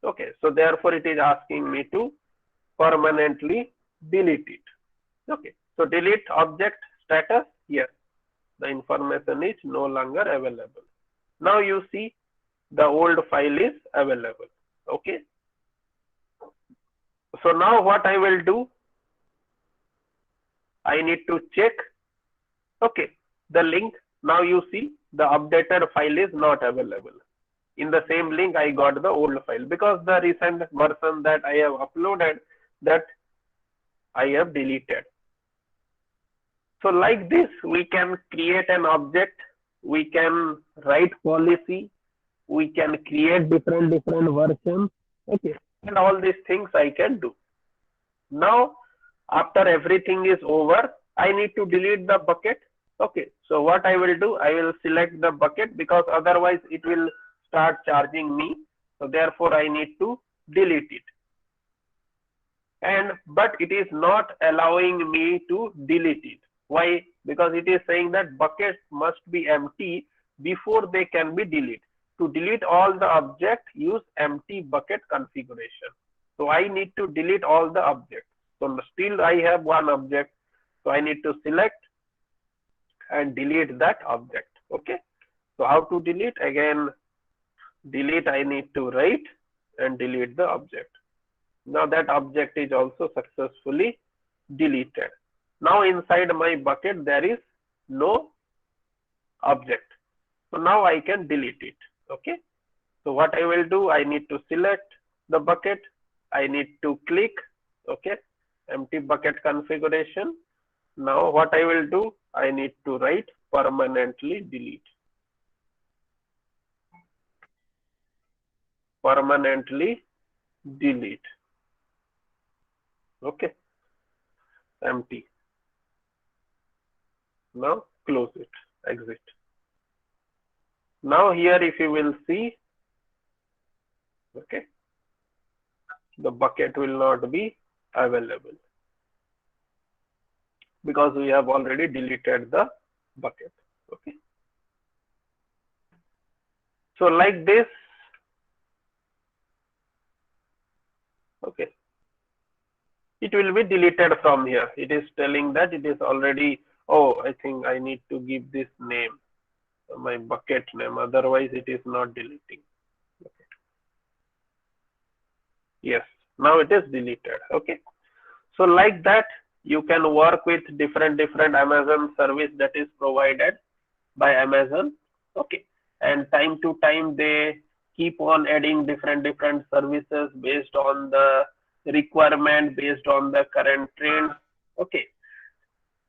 Okay, so therefore it is asking me to permanently delete it. Okay, so delete object status here. The information is no longer available. Now you see the old file is available. Okay, so now what I will do, I need to check. Okay, the link. Now you see the updated file is not available. In the same link I got the old file because the recent version that I have uploaded, that I have deleted. So like this we can create an object, we can write policy, we can create different versions. Okay, and all these things I can do. Now after everything is over, I need to delete the bucket. Okay, so what I will do, I will select the bucket because otherwise it will start charging me. So therefore I need to delete it. And but it is not allowing me to delete it. Why? Because it is saying that buckets must be empty before they can be deleted. To delete all the object, use empty bucket configuration. So I need to delete all the objects. So still I have one object. So I need to select and delete that object. Okay. So how to delete? Again, delete I need to write and delete the object. Now that object is also successfully deleted. Now inside my bucket there is no object. So now I can delete it. Okay. So what I will do, I need to select the bucket. I need to click. Okay. Empty bucket configuration. Now what I will do, I need to write permanently delete. Permanently delete. Okay. Empty. Now close it, exit. Now here if you will see, okay, the bucket will not be available because we have already deleted the bucket. Okay. So like this, okay, it will be deleted from here. It is telling that it is already, oh, I think I need to give this name, my bucket name, otherwise it is not deleting. Okay. Yes, now it is deleted. Okay. So like that, you can work with different Amazon service that is provided by Amazon. Okay. And time to time they keep on adding different services based on the requirement, based on the current trends. Okay.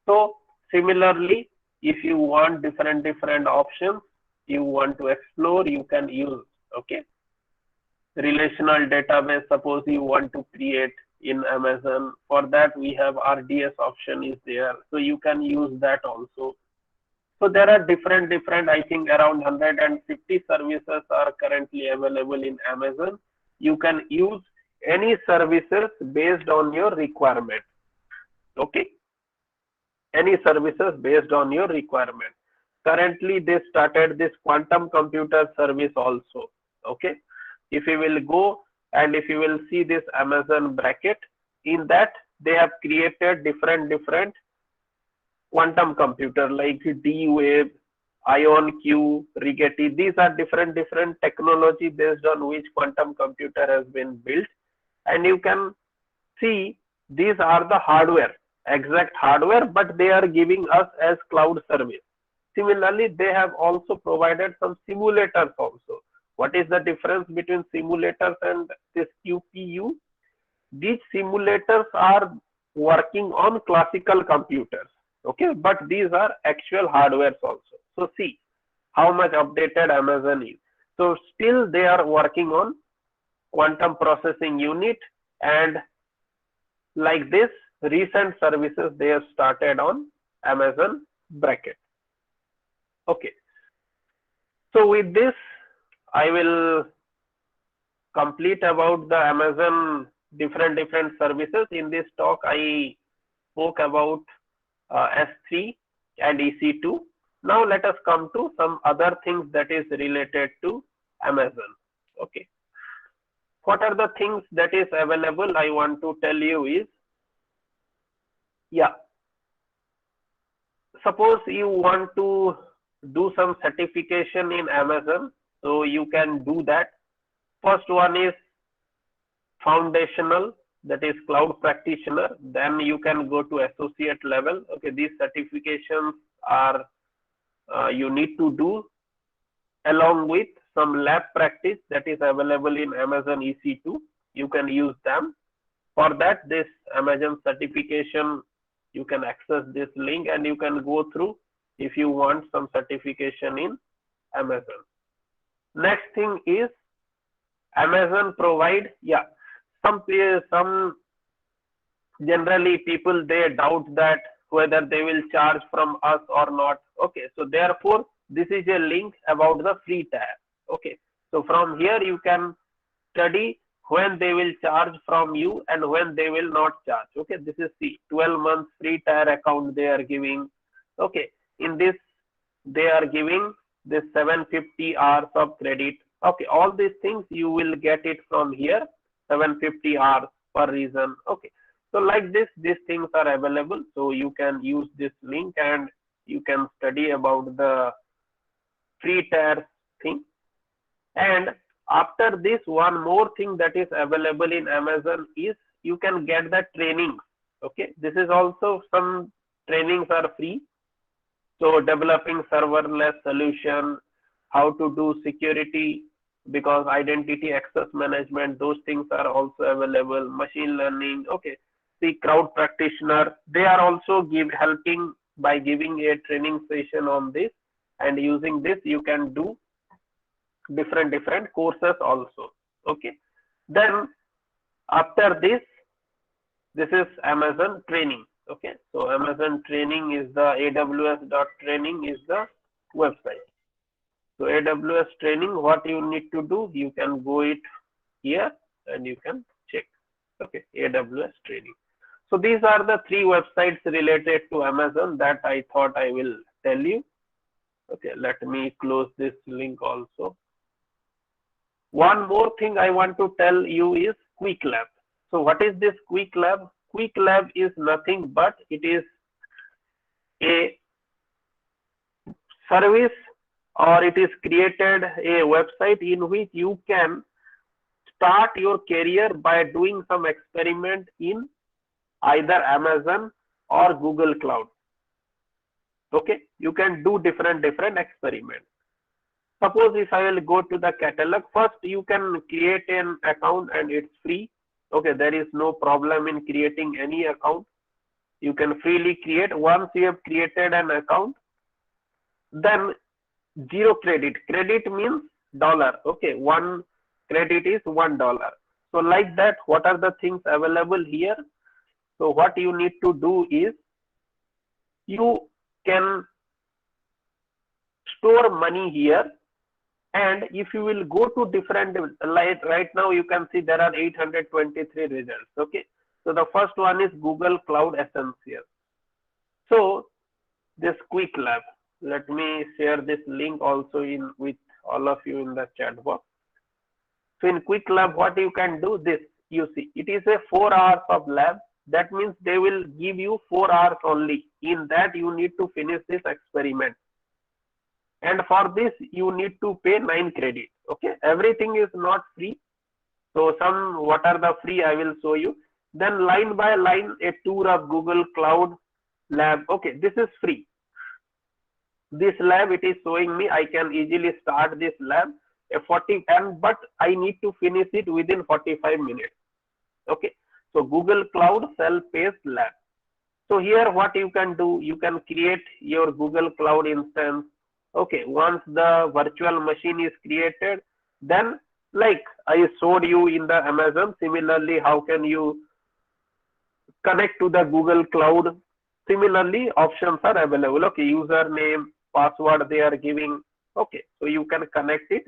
So similarly, if you want different options, you want to explore, you can use, okay, relational database. Suppose you want to create in Amazon, for that we have RDS option is there, so you can use that also. So there are different, I think around 150 services are currently available in Amazon. You can use any services based on your requirement. Okay, any services based on your requirement. Currently they started this quantum computer service also. Okay, if you will go and if you will see this Amazon bracket, in that they have created different quantum computer like D-Wave, IonQ, Rigetti. These are different technology based on which quantum computer has been built, and you can see these are the hardware, exact hardware, but they are giving us as cloud service. Similarly, they have also provided some simulators also. What is the difference between simulators and this QPU? These simulators are working on classical computers, okay, but these are actual hardwares also. So see how much updated Amazon is. So still they are working on quantum processing unit, and like this recent services they have started on Amazon bracket. Okay, so with this I will complete about the Amazon different services. In this talk I spoke about S3 and EC2. Now let us come to some other things that is related to Amazon. Okay, what are the things that is available? I want to tell you is, yeah, suppose you want to do some certification in Amazon, so you can do that. First one is foundational, that is cloud practitioner. Then you can go to associate level. Okay, these certifications are you need to do along with some lab practice that is available in Amazon EC2. You can use them. For that, this Amazon certification, you can access this link and you can go through if you want some certification in Amazon. Next thing is Amazon provide, yeah, some generally people they doubt that whether they will charge from us or not. Okay, so therefore this is a link about the free tier. Okay, so from here you can study when they will charge from you and when they will not charge. Okay, this is the 12 months free tier account they are giving. Okay, in this they are giving this 750 hours of credit. Okay, all these things you will get it from here, 750 hours per reason. Okay, so like this, these things are available. So you can use this link and you can study about the free tier thing. And after this, one more thing that is available in Amazon is you can get the training. Okay, this is also some trainings are free. So developing serverless solution, how to do security, because identity access management, those things are also available. Machine learning. Okay, the crowd practitioner, they are also helping by giving a training session on this, and using this you can do different courses also. Okay, then after this is Amazon training. Okay, so Amazon training is the aws.training is the website. So AWS training, what you need to do, you can go it here and you can check. Okay, AWS training. So these are the three websites related to Amazon that I thought I will tell you. Okay, let me close this link also. One more thing I want to tell you is Quick Lab. So what is this Quick Lab? Quick Lab is nothing but it is a service, or it is created a website in which you can start your career by doing some experiment in either Amazon or Google Cloud. Okay, you can do different experiments. Suppose if I will go to the catalog, first you can create an account and it's free. Okay, there is no problem in creating any account. You can freely create. Once you have created an account, then zero credit. Credit means dollar. Okay, one credit is $1. So like that, what are the things available here? So what you need to do is you can store money here, and if you will go to different, like right now you can see there are 823 results. Okay, so the first one is Google Cloud Essentials. So this Quick Lab, let me share this link also in with all of you in the chat box. So in Quick Lab, what you can do, this you see, it is a 4 hours of lab. That means they will give you 4 hours only. In that you need to finish this experiment, and for this you need to pay 9 credit. Okay, everything is not free. So some, what are the free, I will show you. Then line by line a tour of Google Cloud Lab. Okay, this is free. This lab, it is showing me I can easily start this lab a 40, and but I need to finish it within 45 minutes. Okay, so Google Cloud self-paced lab. So here what you can do, you can create your Google Cloud instance. Okay, once the virtual machine is created, then like I showed you in the Amazon, similarly how can you connect to the Google Cloud? Similarly, options are available. Okay, username, password they are giving. Okay, so you can connect it.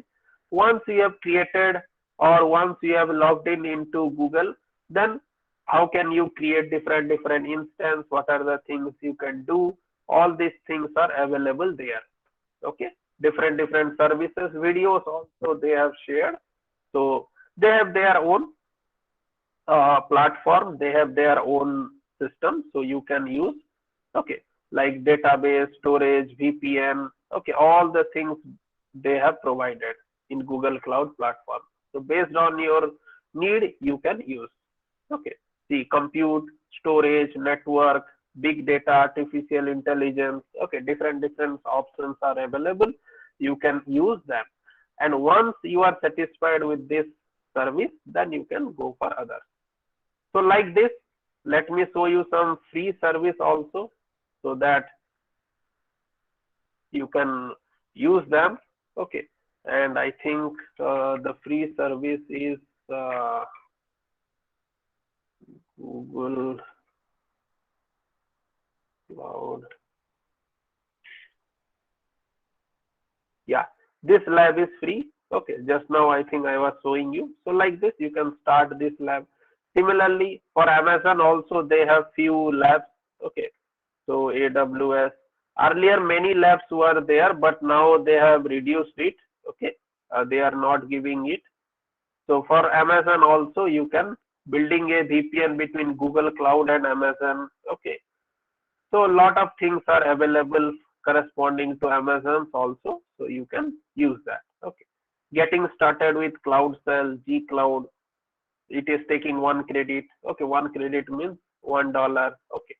Once you have created, or once you have logged in into Google, then how can you create different instance? What are the things you can do? All these things are available there. Okay, different services, videos also they have shared. So they have their own platform, they have their own system, so you can use, okay, like database, storage, VPN, okay, all the things they have provided in Google Cloud platform. So based on your need, you can use. Okay, see, compute, storage, network, big data, artificial intelligence. Okay, different options are available. You can use them, and once you are satisfied with this service, then you can go for others. So like this, let me show you some free service also, so that you can use them. Okay, and I think the free service is Google Cloud. Yeah, this lab is free. Okay, just now I think I was showing you. So like this, you can start this lab. Similarly, for Amazon also they have few labs. Okay, so AWS. Earlier many labs were there, but now they have reduced it. Okay, they are not giving it. So for Amazon also, you can building a VPN between Google Cloud and Amazon. Okay, so a lot of things are available corresponding to Amazon also, so you can use that. Okay, getting started with Cloud Cell, G Cloud, it is taking 1 credit. Okay, 1 credit means $1. Okay,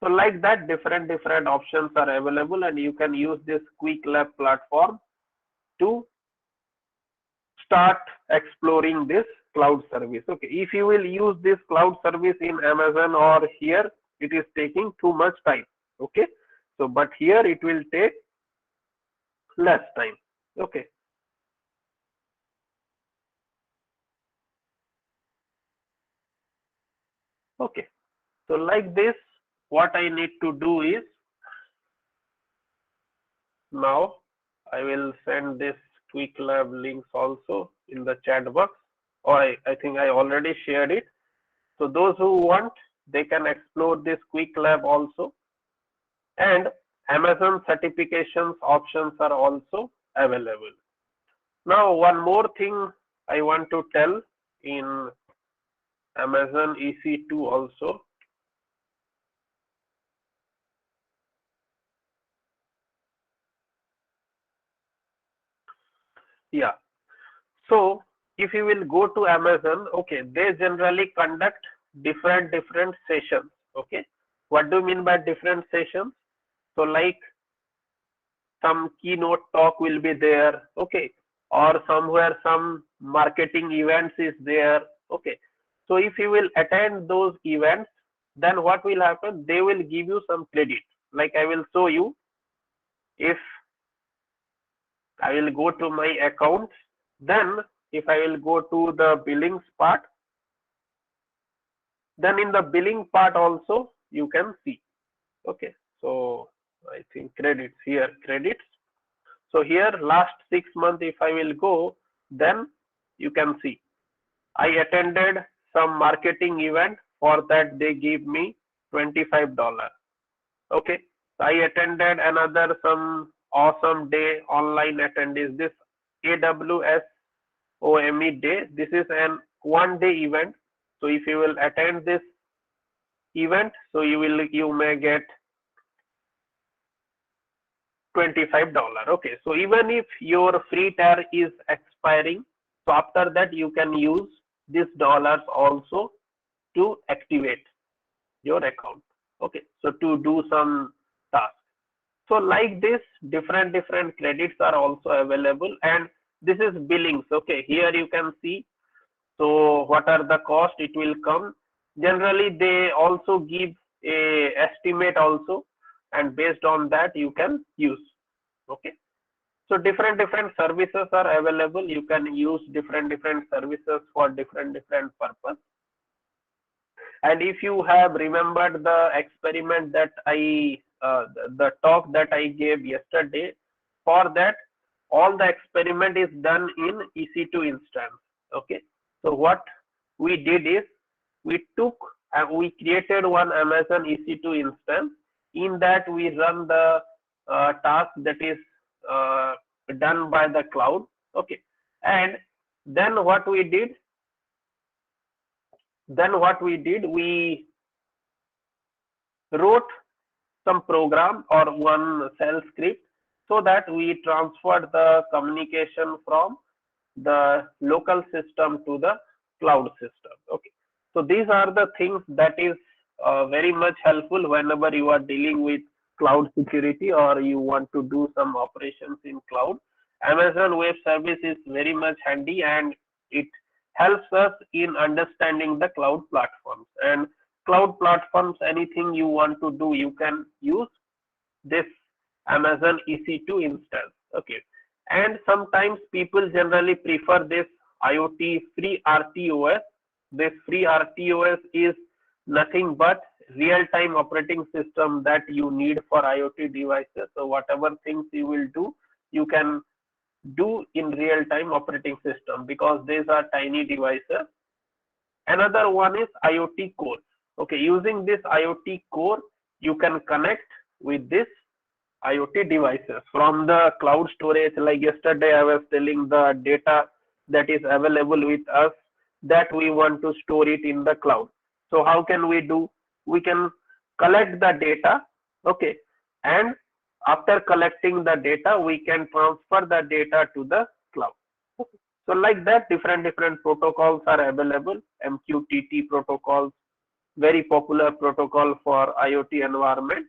so like that, different options are available, and you can use this Quick Lab platform to start exploring this cloud service. Okay, if you will use this cloud service in Amazon or here, it is taking too much time. Okay, so but here it will take less time. Okay, okay, so like this, what I need to do is, now I will send this quick lab links also in the chat box, or I think I already shared it. So those who want, they can explore this quick lab also. And Amazon certifications options are also available. Now, one more thing I want to tell in Amazon EC2 also. Yeah. So if you will go to Amazon, okay, they generally conduct different sessions. Okay. What do you mean by different sessions? So like some keynote talk will be there, okay, or somewhere some marketing events is there, okay. So if you will attend those events, then what will happen? They will give you some credit. Like I will show you. If I will go to my accounts, then if I will go to the billings part, then in the billing part also you can see, okay. So I think credits here, credits. So here last 6 months, if I will go, then you can see I attended some marketing event. For that they give me $25. Okay. I attended another some awesome day online attendees. This AWS OME day. This is an 1-day event. So if you will attend this event, so you may get $25. Okay, so even if your free tier is expiring, so after that you can use these dollars also to activate your account. Okay, so to do some tasks. So like this, different credits are also available, and this is billings. Okay, here you can see. So what are the cost it will come? Generally, they also give a estimate also, and based on that you can use. Okay. So different services are available. You can use different services for different purpose. And if you have remembered the experiment that the talk that I gave yesterday, for that all the experiment is done in EC2 instance. Okay. So what we did is we took and we created one Amazon EC2 instance. In that we run the task that is uh, done by the cloud. Okay. And then what we did, we wrote some program or one shell script so that we transferred the communication from the local system to the cloud system. Okay. So these are the things that is very much helpful whenever you are dealing with cloud security or you want to do some operations in cloud. Amazon Web Service is very much handy, and it helps us in understanding the cloud platforms. And cloud platforms, anything you want to do, you can use this Amazon EC2 instance. Okay. And sometimes people generally prefer this IoT free RTOS. This free RTOS is nothing but real-time operating system that you need for IoT devices. So whatever things you will do, you can do in real-time operating system because these are tiny devices. Another one is IoT core. Okay, using this IoT core, you can connect with this IoT devices from the cloud storage. Like yesterday, I was telling the data that is available with us that we want to store it in the cloud. So how can we do? We can collect the data, okay, and after collecting the data, we can transfer the data to the cloud. Okay. So like that, different protocols are available. MQTT protocols, very popular protocol for IoT environment.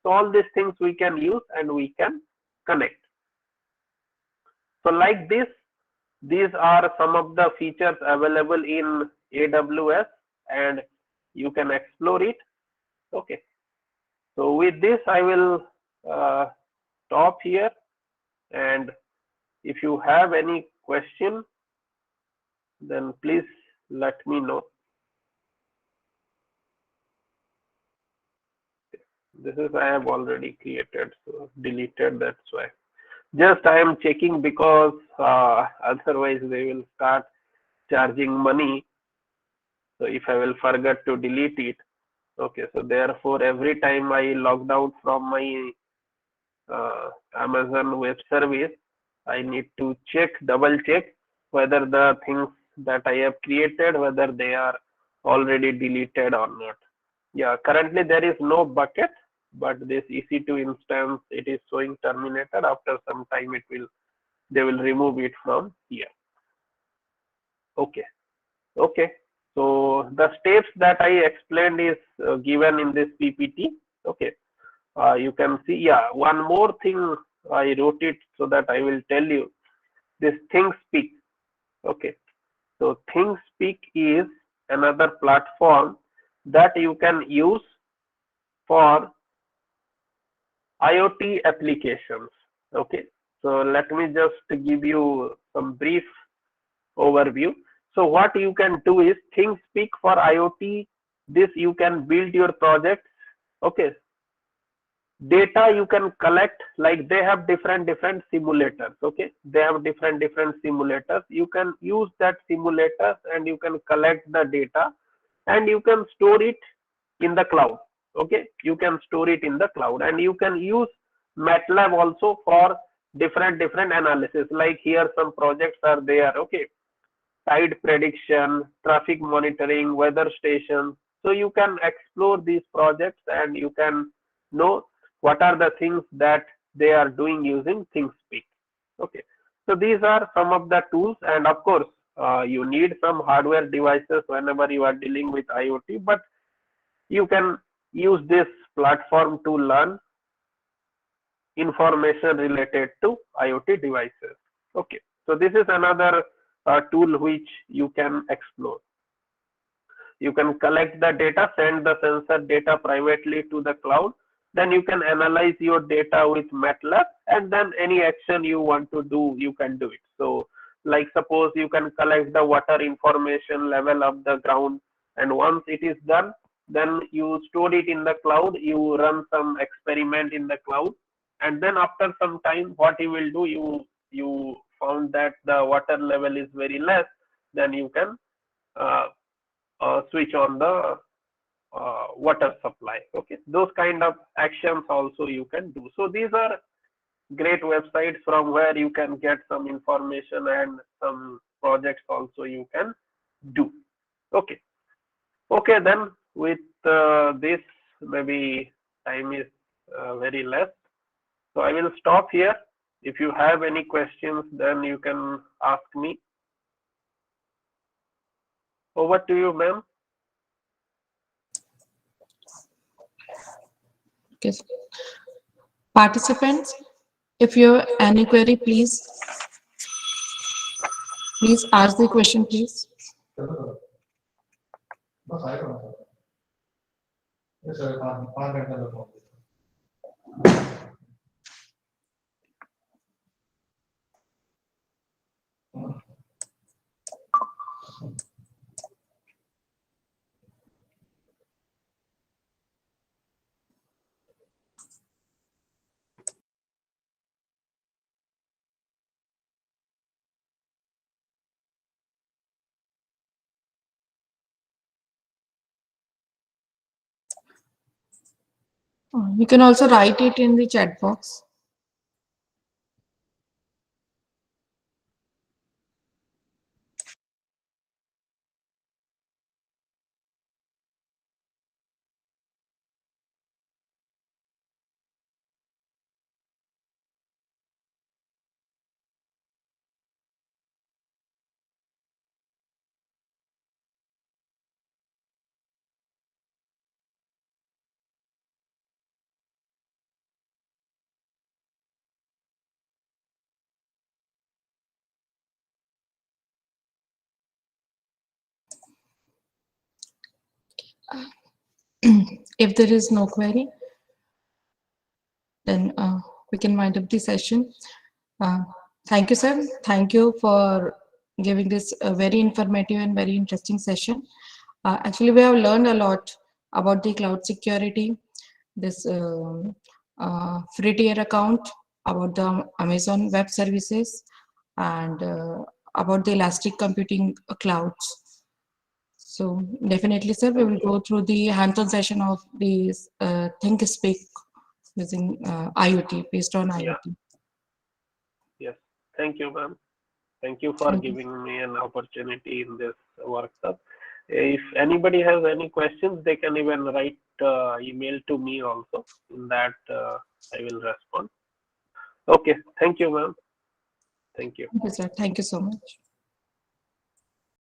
So all these things we can use and we can connect. So like this, these are some of the features available in AWS and you can explore it. Okay. So with this, I will stop here, and if you have any question, then please let me know. This is I have already created, so deleted. That's why. Just I am checking because otherwise they will start charging money. So if I will forget to delete it, okay. So therefore, every time I logged out from my Amazon Web Service, I need to double check whether the things that I have created, whether they are already deleted or not. Yeah, currently there is no bucket, but this EC2 instance, it is showing terminated. After some time, they will remove it from here. Okay, okay. So the steps that I explained is given in this PPT. Okay, you can see. Yeah, one more thing I wrote it so that I will tell you this ThinkSpeak. Okay, so ThinkSpeak is another platform that you can use for IoT applications. Okay, so let me just give you some brief overview. So what you can do is ThinkSpeak for IoT. This you can build your project. Okay, data you can collect, like they have different simulators. Okay, they have different simulators. You can use that simulators and you can collect the data and you can store it in the cloud. Okay, you can store it in the cloud and you can use MATLAB also for different analysis. Like here some projects are there. Okay, tide prediction, traffic monitoring, weather station. So you can explore these projects and you can know what are the things that they are doing using ThinkSpeak. Okay, so these are some of the tools, and of course, you need some hardware devices whenever you are dealing with IoT, but you can use this platform to learn information related to IoT devices. Okay, so this is another tool which you can explore. You can collect the data, send the sensor data privately to the cloud. Then you can analyze your data with MATLAB, and then any action you want to do, you can do it. So, like suppose you can collect the water information level of the ground, and once it is done, then you store it in the cloud. You run some experiment in the cloud, and then after some time, what you will do, you found that the water level is very less, then you can uh, switch on the water supply. Okay, those kind of actions also you can do. So these are great websites from where you can get some information and some projects also you can do. Okay, okay, then with this, maybe time is very less, so I will stop here. If you have any questions, then you can ask me. Over to you, ma'am. Okay. Participants, if you have any query, please ask the question, please. You can also write it in the chat box. If there is no query, then we can wind up the session. Thank you, sir. Thank you for giving this very informative and very interesting session. Actually, we have learned a lot about the cloud security this free tier account, about the Amazon Web Services, and about the Elastic Computing Clouds. So definitely, sir, we Thank will you. go through the hands-on session of these Think Speak using IoT, based on Yeah. IoT. Yes. Thank you, ma'am. Thank you for Thank you. giving me an opportunity in this workshop. If anybody has any questions, they can even write email to me also. In that, I will respond. Okay. Thank you, ma'am. Thank you. Thank you, sir. Thank you so much.